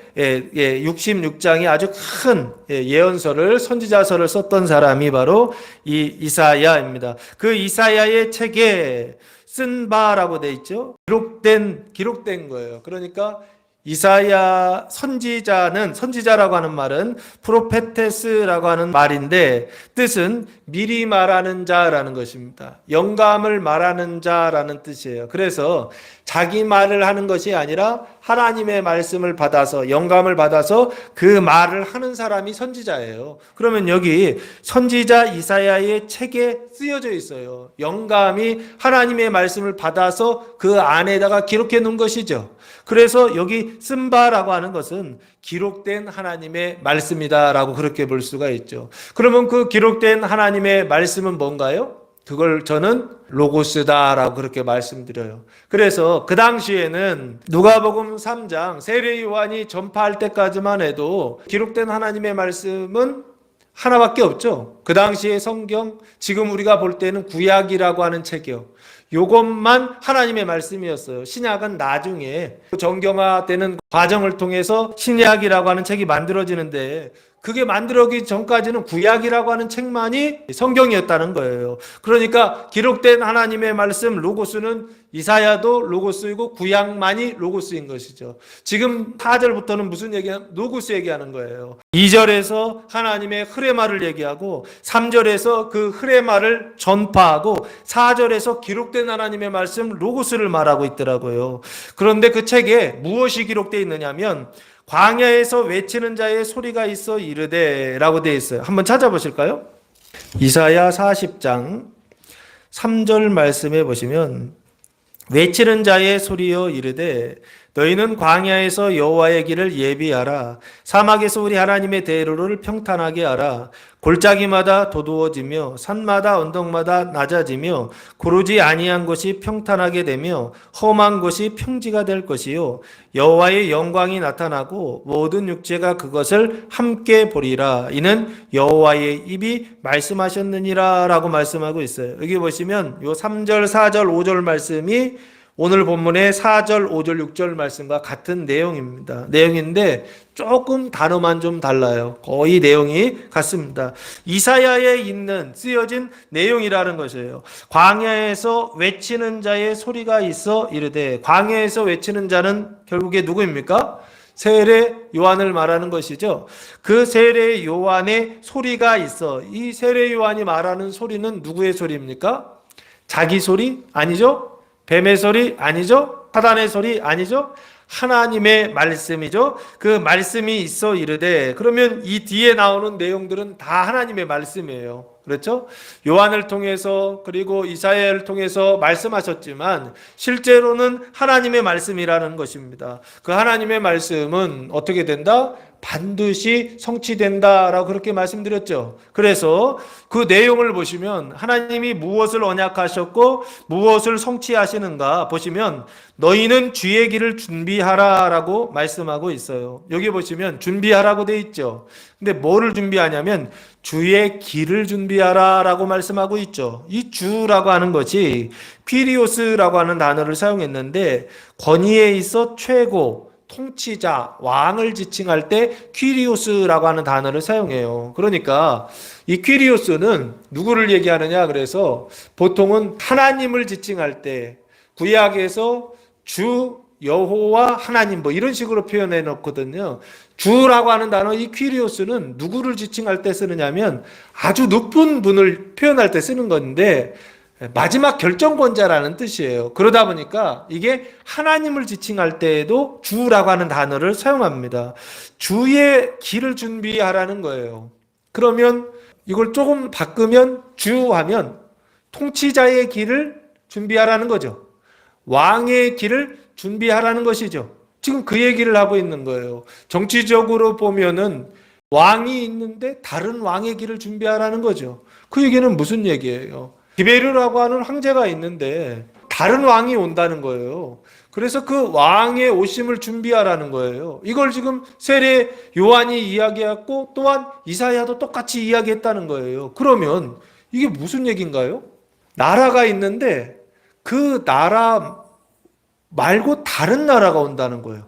[SPEAKER 1] 아주 큰 예언서를, 선지자서를 썼던 사람이 바로 이 이사야입니다. 그 이사야의 책에 쓴 바라고 돼 있죠. 기록된 거예요. 그러니까 이사야 선지자라고 하는 말은 프로페테스라고 하는 말인데 뜻은 미리 말하는 자라는 것입니다. 영감을 말하는 자라는 뜻이에요. 그래서 자기 말을 하는 것이 아니라 하나님의 말씀을 받아서, 영감을 받아서 그 말을 하는 사람이 선지자예요. 그러면 여기 선지자 이사야의 책에 쓰여져 있어요. 영감이 하나님의 말씀을 받아서 그 안에다가 기록해 놓은 것이죠. 그래서 여기 쓴바라고 하는 것은 기록된 하나님의 말씀이다라고 그렇게 볼 수가 있죠. 그러면 그 기록된 하나님의 말씀은 뭔가요? 그걸 저는 로고스다라고 그렇게 말씀드려요. 그래서 그 당시에는 누가복음 3장 세례 요한이 전파할 때까지만 해도 기록된 하나님의 말씀은 하나밖에 없죠. 그 당시의 성경, 지금 우리가 볼 때는 구약이라고 하는 책이요. 요것만 하나님의 말씀이었어요. 신약은 나중에 정경화되는 과정을 통해서 신약이라고 하는 책이 만들어지는데 그게 만들어지기 전까지는 구약이라고 하는 책만이 성경이었다는 거예요. 그러니까 기록된 하나님의 말씀 로고스는 이사야도 로고스이고 구약만이 로고스인 것이죠. 지금 4절부터는 무슨 얘기야? 로고스 얘기하는 거예요. 2절에서 하나님의 흐레마를 얘기하고 3절에서 그 흐레마를 전파하고 4절에서 기록된 하나님의 말씀 로고스를 말하고 있더라고요. 그런데 그 책에 무엇이 기록되어 있느냐면 광야에서 외치는 자의 소리가 있어 이르되 라고 되어 있어요. 한번 찾아보실까요? 이사야 40장 3절 말씀에 보시면 외치는 자의 소리여 이르되 너희는 광야에서 여호와의 길을 예비하라. 사막에서 우리 하나님의 대로를 평탄하게 하라. 골짜기마다 도두어지며 산마다 언덕마다 낮아지며 고르지 아니한 곳이 평탄하게 되며 험한 곳이 평지가 될 것이요 여호와의 영광이 나타나고 모든 육체가 그것을 함께 보리라. 이는 여호와의 입이 말씀하셨느니라 라고 말씀하고 있어요. 여기 보시면 요 3절, 4절, 5절 말씀이 오늘 본문의 4절, 5절, 6절 말씀과 같은 내용인데 조금 단어만 좀 달라요. 거의 내용이 같습니다. 이사야에 쓰여진 내용이라는 것이에요. 광야에서 외치는 자의 소리가 있어 이르되, 광야에서 외치는 자는 결국에 누구입니까? 세례 요한을 말하는 것이죠. 그 세례 요한의 소리가 있어. 이 세례 요한이 말하는 소리는 누구의 소리입니까? 자기 소리? 아니죠? 뱀의 소리? 아니죠? 사단의 소리? 아니죠? 하나님의 말씀이죠. 그 말씀이 있어 이르되, 그러면 이 뒤에 나오는 내용들은 다 하나님의 말씀이에요. 그렇죠? 요한을 통해서 그리고 이사야를 통해서 말씀하셨지만 실제로는 하나님의 말씀이라는 것입니다. 그 하나님의 말씀은 어떻게 된다? 반드시 성취된다라고 그렇게 말씀드렸죠. 그래서 그 내용을 보시면 하나님이 무엇을 언약하셨고 무엇을 성취하시는가 보시면 너희는 주의 길을 준비하라라고 말씀하고 있어요. 여기 보시면 준비하라고 돼 있죠. 근데 뭐를 준비하냐면 주의 길을 준비하라라고 말씀하고 있죠. 이 주라고 하는 것이 퀴리오스라고 하는 단어를 사용했는데 권위에 있어 최고, 통치자, 왕을 지칭할 때 퀴리오스라고 하는 단어를 사용해요. 그러니까 이 퀴리오스는 누구를 얘기하느냐? 그래서 보통은 하나님을 지칭할 때 구약에서 주, 여호와, 하나님 뭐 이런 식으로 표현해 놓거든요. 주라고 하는 단어 이 퀴리오스는 누구를 지칭할 때 쓰느냐면 아주 높은 분을 표현할 때 쓰는 건데 마지막 결정권자라는 뜻이에요. 그러다 보니까 이게 하나님을 지칭할 때에도 주라고 하는 단어를 사용합니다. 주의 길을 준비하라는 거예요. 그러면 이걸 조금 바꾸면 주하면 통치자의 길을 준비하라는 거죠. 왕의 길을 준비하라는 것이죠. 지금 그 얘기를 하고 있는 거예요. 정치적으로 보면은 왕이 있는데 다른 왕의 길을 준비하라는 거죠. 그 얘기는 무슨 얘기예요? 디베르라고 하는 황제가 있는데 다른 왕이 온다는 거예요. 그래서 그 왕의 오심을 준비하라는 거예요. 이걸 지금 세례 요한이 이야기했고 또한 이사야도 똑같이 이야기했다는 거예요. 그러면 이게 무슨 얘기인가요? 나라가 있는데 그 나라 말고 다른 나라가 온다는 거예요.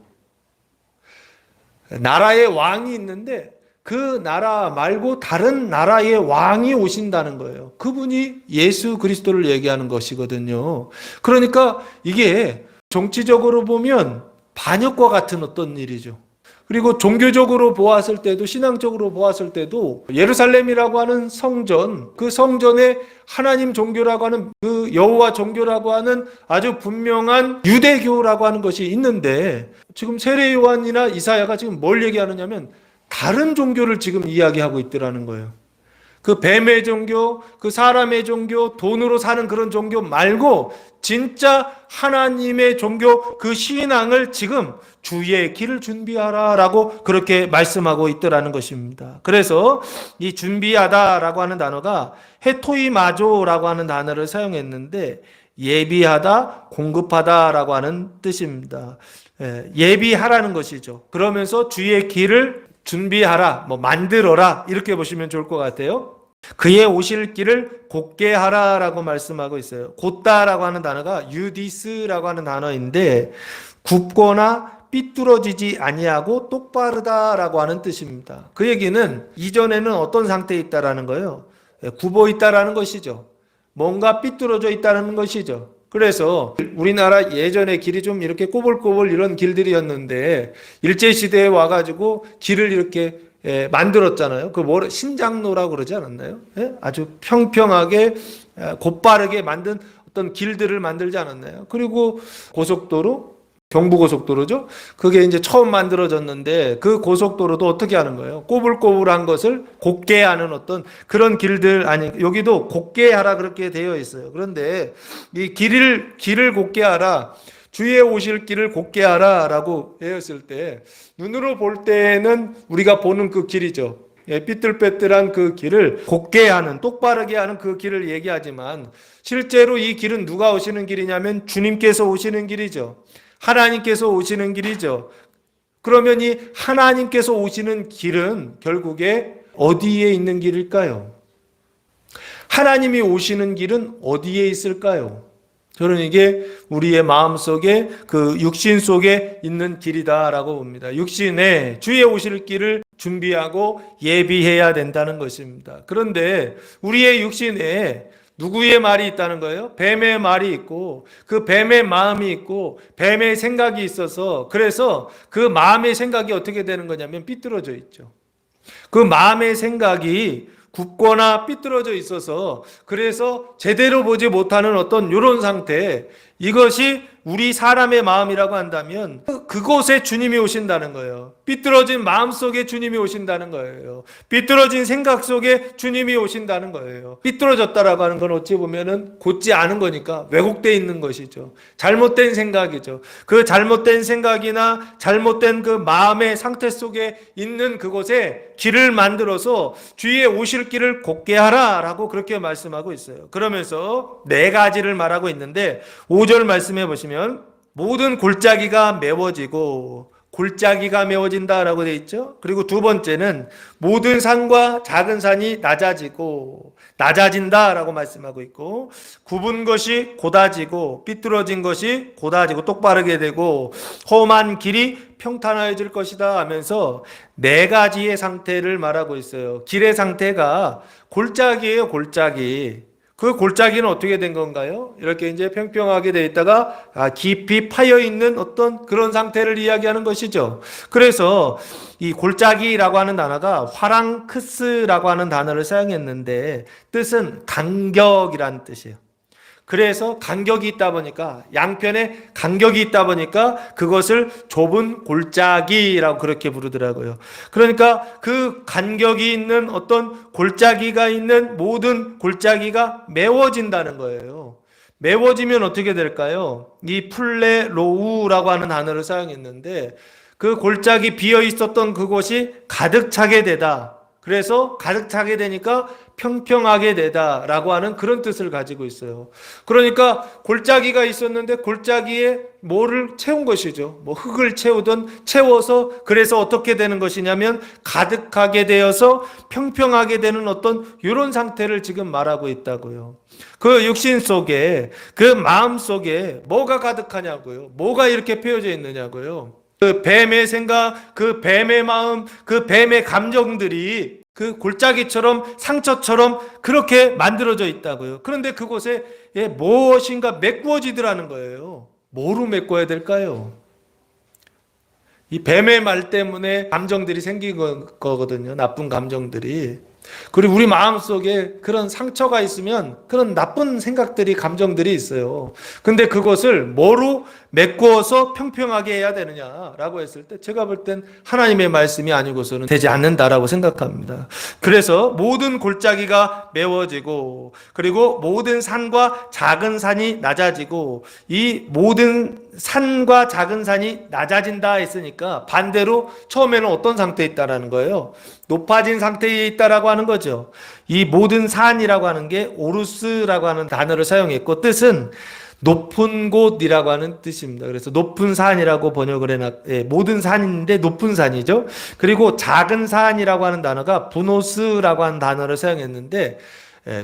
[SPEAKER 1] 나라의 왕이 있는데 그 나라 말고 다른 나라의 왕이 오신다는 거예요. 그분이 예수 그리스도를 얘기하는 것이거든요. 그러니까 이게 정치적으로 보면 반역과 같은 어떤 일이죠. 그리고 종교적으로 보았을 때도, 신앙적으로 보았을 때도 예루살렘이라고 하는 성전, 그 성전에 하나님 종교라고 하는 그 여호와 종교라고 하는 아주 분명한 유대교라고 하는 것이 있는데 지금 세례 요한이나 이사야가 지금 뭘 얘기하느냐면 다른 종교를 지금 이야기하고 있더라는 거예요. 그 뱀의 종교, 그 사람의 종교, 돈으로 사는 그런 종교 말고 진짜 하나님의 종교, 그 신앙을 지금 주의 길을 준비하라라고 그렇게 말씀하고 있더라는 것입니다. 그래서 이 준비하다라고 하는 단어가 헤토이마조라고 하는 단어를 사용했는데 예비하다, 공급하다라고 하는 뜻입니다. 예비하라는 것이죠. 그러면서 주의 길을 준비하라, 만들어라 이렇게 보시면 좋을 것 같아요. 그의 오실 길을 곧게 하라라고 말씀하고 있어요. 곧다라고 하는 단어가 유디스라고 하는 단어인데 굽거나 삐뚤어지지 아니하고 똑바르다라고 하는 뜻입니다. 그 얘기는 이전에는 어떤 상태에 있다라는 거예요. 굽어 있다라는 것이죠. 뭔가 삐뚤어져 있다는 것이죠. 그래서 우리나라 예전에 길이 좀 이렇게 꼬불꼬불 이런 길들이었는데 일제시대에 와가지고 길을 이렇게 만들었잖아요. 그 뭐 신장로라고 그러지 않았나요? 아주 평평하게 곧바르게 만든 어떤 길들을 만들지 않았나요? 그리고 고속도로, 경부고속도로죠. 그게 이제 처음 만들어졌는데 그 고속도로도 어떻게 하는 거예요? 꼬불꼬불한 것을 곧게 하는 어떤 그런 길들, 아니 여기도 곧게 하라 그렇게 되어 있어요. 그런데 이 길을 곧게 하라, 주위에 오실 길을 곧게 하라라고 되었을 때 눈으로 볼 때는 우리가 보는 그 길이죠. 삐뚤빼뚤한 그 길을 곧게 하는, 똑바르게 하는 그 길을 얘기하지만 실제로 이 길은 누가 오시는 길이냐면 주님께서 오시는 길이죠. 하나님께서 오시는 길이죠. 그러면 이 하나님께서 오시는 길은 결국에 어디에 있는 길일까요? 하나님이 오시는 길은 어디에 있을까요? 저는 이게 우리의 마음속에 그 육신 속에 있는 길이다라고 봅니다. 육신에 주의 오실 길을 준비하고 예비해야 된다는 것입니다. 그런데 우리의 육신에 누구의 말이 있다는 거예요? 뱀의 말이 있고 그 뱀의 마음이 있고 뱀의 생각이 있어서 그래서 그 마음의 생각이 어떻게 되는 거냐면 삐뚤어져 있죠. 그 마음의 생각이 굳거나 삐뚤어져 있어서 그래서 제대로 보지 못하는 어떤 이런 상태, 이것이 우리 사람의 마음이라고 한다면 그곳에 주님이 오신다는 거예요. 삐뚤어진 마음 속에 주님이 오신다는 거예요. 삐뚤어진 생각 속에 주님이 오신다는 거예요. 삐뚤어졌다라고 하는 건 어찌 보면은 곧지 않은 거니까 왜곡되어 있는 것이죠. 잘못된 생각이죠. 그 잘못된 생각이나 잘못된 그 마음의 상태 속에 있는 그곳에 길을 만들어서 주위에 오실 길을 곧게 하라라고 그렇게 말씀하고 있어요. 그러면서 네 가지를 말하고 있는데 5절 말씀해 보시면 모든 골짜기가 메워지고 골짜기가 메워진다라고 되어 있죠. 그리고 두 번째는 모든 산과 작은 산이 낮아진다라고 말씀하고 있고 굽은 것이 곧아지고 삐뚤어진 것이 곧아지고 똑바르게 되고 험한 길이 평탄해질 것이다 하면서 네 가지의 상태를 말하고 있어요. 길의 상태가 골짜기예요, 골짜기. 그 골짜기는 어떻게 된 건가요? 이렇게 이제 평평하게 되어 있다가 깊이 파여 있는 어떤 그런 상태를 이야기하는 것이죠. 그래서 이 골짜기라고 하는 단어가 화랑크스라고 하는 단어를 사용했는데 뜻은 간격이라는 뜻이에요. 그래서 간격이 있다 보니까 양편에 간격이 있다 보니까 그것을 좁은 골짜기라고 그렇게 부르더라고요. 그러니까 그 간격이 있는 어떤 골짜기가 있는 모든 골짜기가 메워진다는 거예요. 메워지면 어떻게 될까요? 이 플레로우라고 하는 단어를 사용했는데 그 골짜기 비어 있었던 그곳이 가득 차게 되다. 그래서 가득 차게 되니까 평평하게 되다라고 하는 그런 뜻을 가지고 있어요. 그러니까 골짜기가 있었는데 골짜기에 뭐를 채운 것이죠. 뭐 흙을 채워서 그래서 어떻게 되는 것이냐면 가득하게 되어서 평평하게 되는 어떤 이런 상태를 지금 말하고 있다고요. 그 육신 속에 그 마음 속에 뭐가 가득하냐고요. 뭐가 이렇게 패여져 있느냐고요. 그 뱀의 생각, 그 뱀의 마음, 그 뱀의 감정들이 그 골짜기처럼 상처처럼 그렇게 만들어져 있다고요. 그런데 그곳에 무엇인가 메꾸어지더라는 거예요. 뭐로 메꿔야 될까요? 이 뱀의 말 때문에 감정들이 생긴 거거든요. 나쁜 감정들이. 그리고 우리 마음속에 그런 상처가 있으면 그런 나쁜 생각들이 감정들이 있어요. 근데 그것을 뭐로 메꾸어서 평평하게 해야 되느냐라고 했을 때 제가 볼 땐 하나님의 말씀이 아니고서는 되지 않는다라고 생각합니다. 그래서 모든 골짜기가 메워지고 그리고 모든 산과 작은 산이 낮아지고 이 모든 산과 작은 산이 낮아진다 했으니까 반대로 처음에는 어떤 상태에 있다라는 거예요. 높아진 상태에 있다라고 하는 거죠. 이 모든 산이라고 하는 게 오루스라고 하는 단어를 사용했고 뜻은 높은 곳이라고 하는 뜻입니다. 그래서 높은 산이라고 번역을 해놨, 모든 산인데 높은 산이죠. 그리고 작은 산이라고 하는 단어가 부노스라고 하는 단어를 사용했는데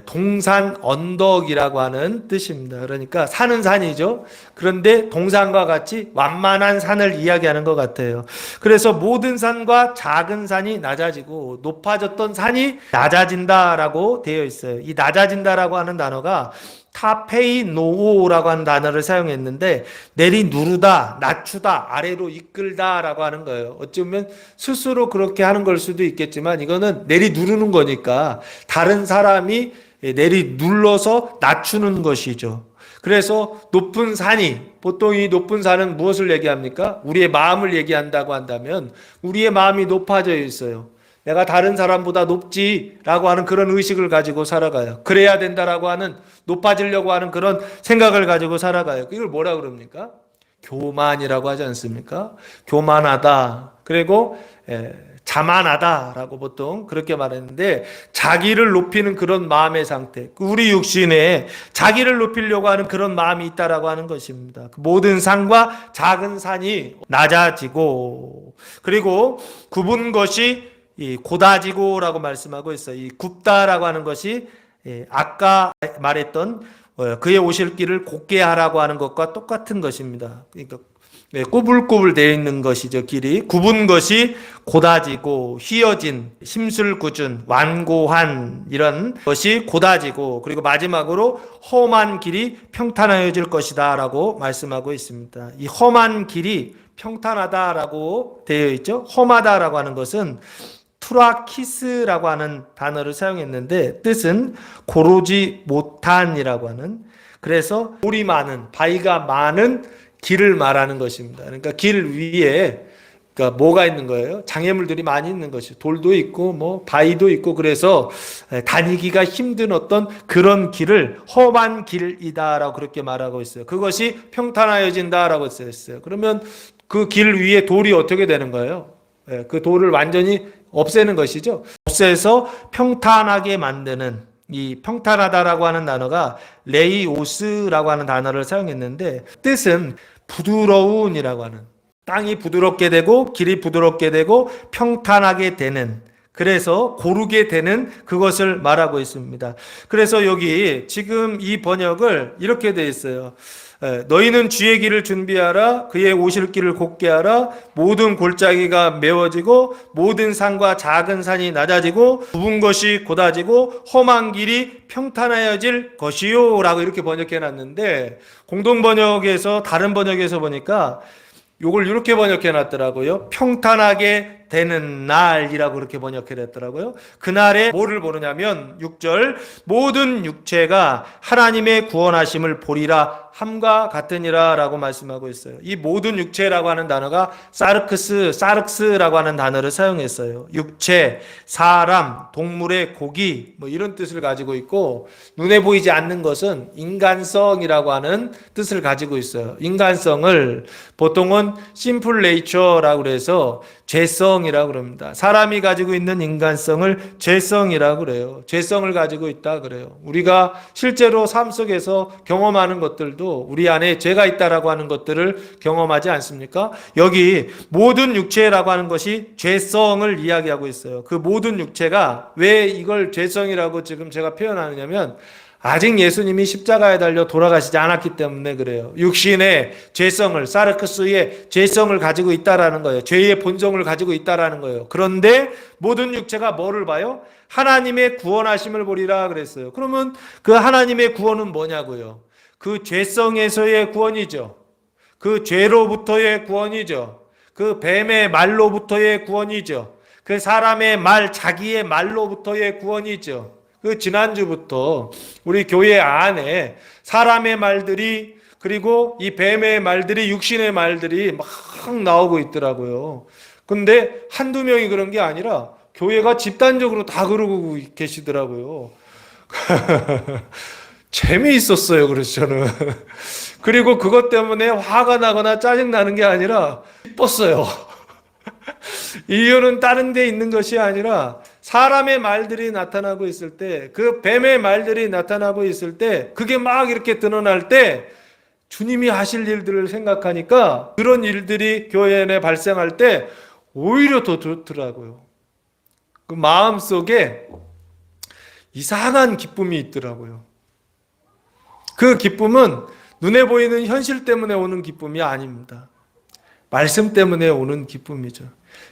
[SPEAKER 1] 동산 언덕이라고 하는 뜻입니다. 그러니까 산은 산이죠. 그런데 동산과 같이 완만한 산을 이야기하는 것 같아요. 그래서 모든 산과 작은 산이 낮아지고 높아졌던 산이 낮아진다라고 되어 있어요. 이 낮아진다라고 하는 단어가 타페이노오라고 하는 단어를 사용했는데 내리누르다, 낮추다, 아래로 이끌다라고 하는 거예요. 어쩌면 스스로 그렇게 하는 걸 수도 있겠지만 이거는 내리누르는 거니까 다른 사람이 내리눌러서 낮추는 것이죠. 그래서 높은 산이, 보통 이 높은 산은 무엇을 얘기합니까? 우리의 마음을 얘기한다고 한다면 우리의 마음이 높아져 있어요. 내가 다른 사람보다 높지라고 하는 그런 의식을 가지고 살아가요. 그래야 된다라고 하는, 높아지려고 하는 그런 생각을 가지고 살아가요. 이걸 뭐라 그럽니까? 교만이라고 하지 않습니까? 교만하다. 그리고 자만하다라고 보통 그렇게 말했는데, 자기를 높이는 그런 마음의 상태, 우리 육신에 자기를 높이려고 하는 그런 마음이 있다라고 하는 것입니다. 모든 산과 작은 산이 낮아지고, 그리고 굽은 것이 이 고다지고라고 말씀하고 있어요. 이 굽다라고 하는 것이 아까 말했던 그의 오실 길을 곧게 하라고 하는 것과 똑같은 것입니다. 그러니까 꾸불꾸불 되어 있는 것이죠. 길이 굽은 것이 고다지고, 휘어진, 심술궂은, 완고한, 이런 것이 고다지고, 그리고 마지막으로 험한 길이 평탄하여질 것이다 라고 말씀하고 있습니다. 이 험한 길이 평탄하다라고 되어 있죠. 험하다라고 하는 것은 투라키스라고 하는 단어를 사용했는데 뜻은 고르지 못한이라고 하는, 그래서 돌이 많은, 바위가 많은 길을 말하는 것입니다. 그러니까 길 위에 그러니까 뭐가 있는 거예요? 장애물들이 많이 있는 것이죠. 돌도 있고 뭐 바위도 있고, 그래서 다니기가 힘든 어떤 그런 길을 험한 길이다라고 그렇게 말하고 있어요. 그것이 평탄하여진다라고 했어요. 그러면 그 길 위에 돌이 어떻게 되는 거예요? 그 돌을 완전히 없애는 것이죠. 없애서 평탄하게 만드는, 이 평탄하다라고 하는 단어가 레이오스라고 하는 단어를 사용했는데 뜻은 부드러운이라고 하는, 땅이 부드럽게 되고 길이 부드럽게 되고 평탄하게 되는, 그래서 고르게 되는 그것을 말하고 있습니다. 그래서 여기 지금 이 번역을 이렇게 되어 있어요. 너희는 주의 길을 준비하라. 그의 오실 길을 곧게 하라. 모든 골짜기가 메워지고 모든 산과 작은 산이 낮아지고 굽은 것이 곧아지고 험한 길이 평탄하여질 것이요 라고 이렇게 번역해 놨는데, 공동 번역에서, 다른 번역에서 보니까 요걸 이렇게 번역해 놨더라고요. 평탄하게 되는 날이라고 그렇게 번역해 놨더라고요. 그날에 뭐를 보느냐면 6절 모든 육체가 하나님의 구원하심을 보리라 함과 같으니라 라고 말씀하고 있어요. 이 모든 육체라고 하는 단어가 사르크스라고 하는 단어를 사용했어요. 육체, 사람, 동물의 고기 뭐 이런 뜻을 가지고 있고, 눈에 보이지 않는 것은 인간성이라고 하는 뜻을 가지고 있어요. 인간성을 보통은 심플 네이처라고 그래서 죄성이라고 그럽니다. 사람이 가지고 있는 인간성을 죄성이라고 그래요. 죄성을 가지고 있다 그래요. 우리가 실제로 삶 속에서 경험하는 것들도 우리 안에 죄가 있다라고 하는 것들을 경험하지 않습니까? 여기 모든 육체라고 하는 것이 죄성을 이야기하고 있어요. 그 모든 육체가 왜 이걸 죄성이라고 지금 제가 표현하느냐면, 아직 예수님이 십자가에 달려 돌아가시지 않았기 때문에 그래요. 육신의 죄성을, 사르크스의 죄성을 가지고 있다라는 거예요. 죄의 본성을 가지고 있다라는 거예요. 그런데 모든 육체가 뭐를 봐요? 하나님의 구원하심을 보리라 그랬어요. 그러면 그 하나님의 구원은 뭐냐고요? 그 죄성에서의 구원이죠. 그 죄로부터의 구원이죠. 그 뱀의 말로부터의 구원이죠. 그 사람의 말, 자기의 말로부터의 구원이죠. 그 지난주부터 우리 교회 안에 사람의 말들이, 그리고 이 뱀의 말들이, 육신의 말들이 막 나오고 있더라고요. 근데 한두 명이 그런 게 아니라 교회가 집단적으로 다 그러고 계시더라고요. 재미있었어요. 그래서 저는 그리고 그것 때문에 화가 나거나 짜증나는 게 아니라 기뻤어요. 이유는 다른 데 있는 것이 아니라 사람의 말들이 나타나고 있을 때, 그 뱀의 말들이 나타나고 있을 때, 그게 막 이렇게 드러날 때 주님이 하실 일들을 생각하니까 그런 일들이 교회 안에 발생할 때 오히려 더 좋더라고요. 그 마음속에 이상한 기쁨이 있더라고요. 그 기쁨은 눈에 보이는 현실 때문에 오는 기쁨이 아닙니다. 말씀 때문에 오는 기쁨이죠.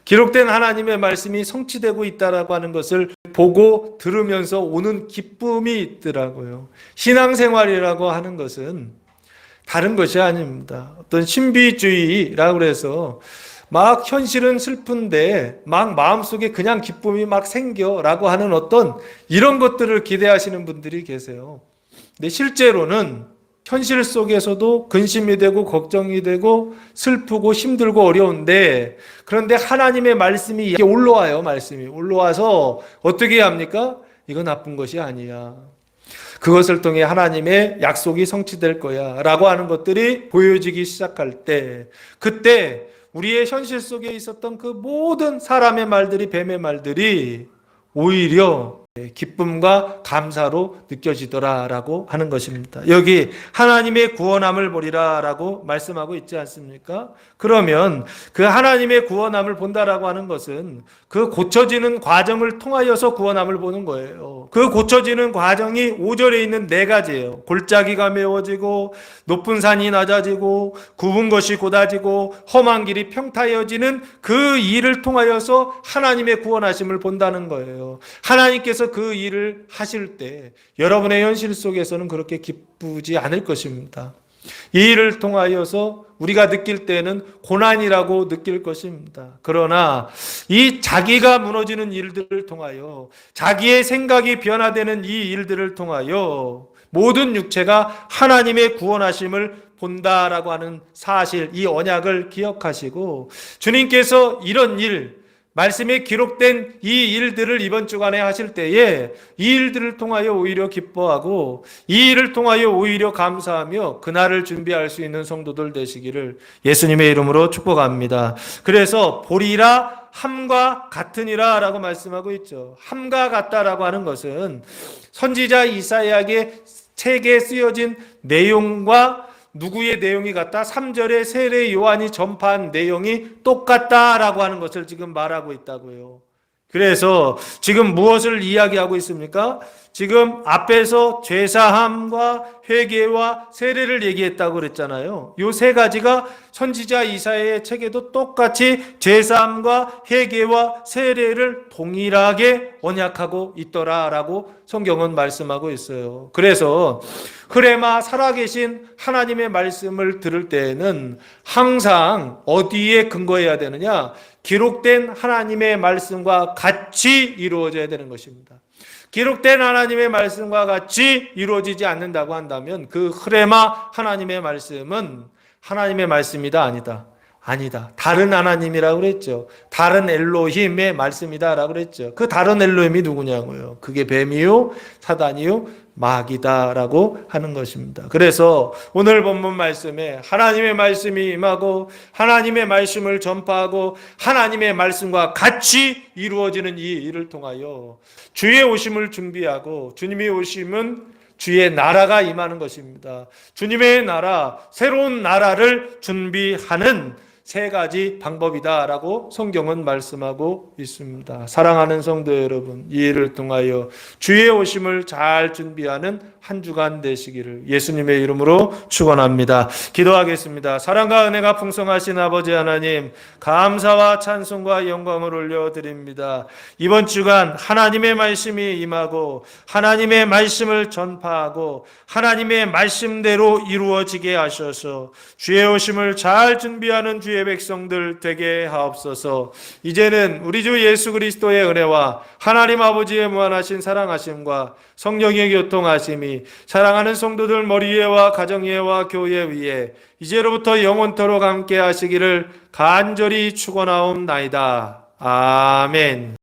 [SPEAKER 1] 기록된 하나님의 말씀이 성취되고 있다라고 하는 것을 보고 들으면서 오는 기쁨이 있더라고요. 신앙생활이라고 하는 것은 다른 것이 아닙니다. 어떤 신비주의라고 해서 막 현실은 슬픈데 막 마음속에 그냥 기쁨이 막 생겨라고 하는 어떤 이런 것들을 기대하시는 분들이 계세요. 근데 실제로는 현실 속에서도 근심이 되고 걱정이 되고 슬프고 힘들고 어려운데, 그런데 하나님의 말씀이 올라와요. 말씀이 올라와서 어떻게 합니까? 이거 나쁜 것이 아니야. 그것을 통해 하나님의 약속이 성취될 거야 라고 하는 것들이 보여지기 시작할 때, 그때 우리의 현실 속에 있었던 그 모든 사람의 말들이, 뱀의 말들이 오히려 기쁨과 감사로 느껴지더라라고 하는 것입니다. 여기 하나님의 구원함을 보리라라고 말씀하고 있지 않습니까? 그러면 그 하나님의 구원함을 본다라고 하는 것은 그 고쳐지는 과정을 통하여서 구원함을 보는 거예요. 그 고쳐지는 과정이 5절에 있는 4가지예요. 골짜기가 메워지고 높은 산이 낮아지고 굽은 것이 곧아지고 험한 길이 평타여지는 그 일을 통하여서 하나님의 구원하심을 본다는 거예요. 하나님께서 그 일을 하실 때 여러분의 현실 속에서는 그렇게 기쁘지 않을 것입니다. 이 일을 통하여서 우리가 느낄 때는 고난이라고 느낄 것입니다. 그러나 이 자기가 무너지는 일들을 통하여, 자기의 생각이 변화되는 이 일들을 통하여 모든 육체가 하나님의 구원하심을 본다라고 하는 사실, 이 언약을 기억하시고, 주님께서 이런 일, 말씀에 기록된 이 일들을 이번 주간에 하실 때에 이 일들을 통하여 오히려 기뻐하고 이 일을 통하여 오히려 감사하며 그날을 준비할 수 있는 성도들 되시기를 예수님의 이름으로 축복합니다. 그래서 보리라 함과 같으니라 라고 말씀하고 있죠. 함과 같다라고 하는 것은 선지자 이사야의 책에 쓰여진 내용과 누구의 내용이 같다? 3절에 세례 요한이 전파한 내용이 똑같다라고 하는 것을 지금 말하고 있다고요. 그래서 지금 무엇을 이야기하고 있습니까? 지금 앞에서 죄사함과 회개와 세례를 얘기했다고 그랬잖아요. 이 3가지가 선지자 이사야의 책에도 똑같이 죄사함과 회개와 세례를 동일하게 언약하고 있더라라고 성경은 말씀하고 있어요. 그래서 흐레마 살아계신 하나님의 말씀을 들을 때에는 항상 어디에 근거해야 되느냐? 기록된 하나님의 말씀과 같이 이루어져야 되는 것입니다. 기록된 하나님의 말씀과 같이 이루어지지 않는다고 한다면 그 흐레마 하나님의 말씀은 하나님의 말씀이다, 아니다? 아니다. 다른 하나님이라고 그랬죠. 다른 엘로힘의 말씀이다라고 그랬죠. 그 다른 엘로힘이 누구냐고요. 그게 뱀이요, 사단이요, 마귀다라고 하는 것입니다. 그래서 오늘 본문 말씀에 하나님의 말씀이 임하고 하나님의 말씀을 전파하고 하나님의 말씀과 같이 이루어지는 이 일을 통하여 주의 오심을 준비하고, 주님의 오심은 주의 나라가 임하는 것입니다. 주님의 나라, 새로운 나라를 준비하는 3가지 방법이다라고 성경은 말씀하고 있습니다. 사랑하는 성도 여러분, 이 일을 통하여 주의 오심을 잘 준비하는 한 주간 되시기를 예수님의 이름으로 축원합니다. 기도하겠습니다. 사랑과 은혜가 풍성하신 아버지 하나님, 감사와 찬송과 영광을 올려드립니다. 이번 주간 하나님의 말씀이 임하고 하나님의 말씀을 전파하고 하나님의 말씀대로 이루어지게 하셔서 주의 오심을 잘 준비하는 주의 백성들 되게 하옵소서. 이제는 우리 주 예수 그리스도의 은혜와 하나님 아버지의 무한하신 사랑하심과 성령의 교통하심이 사랑하는 성도들 머리 위에와 가정 위에와 교회 위에 이제로부터 영원토록 함께 하시기를 간절히 축원하옵나이다. 아멘.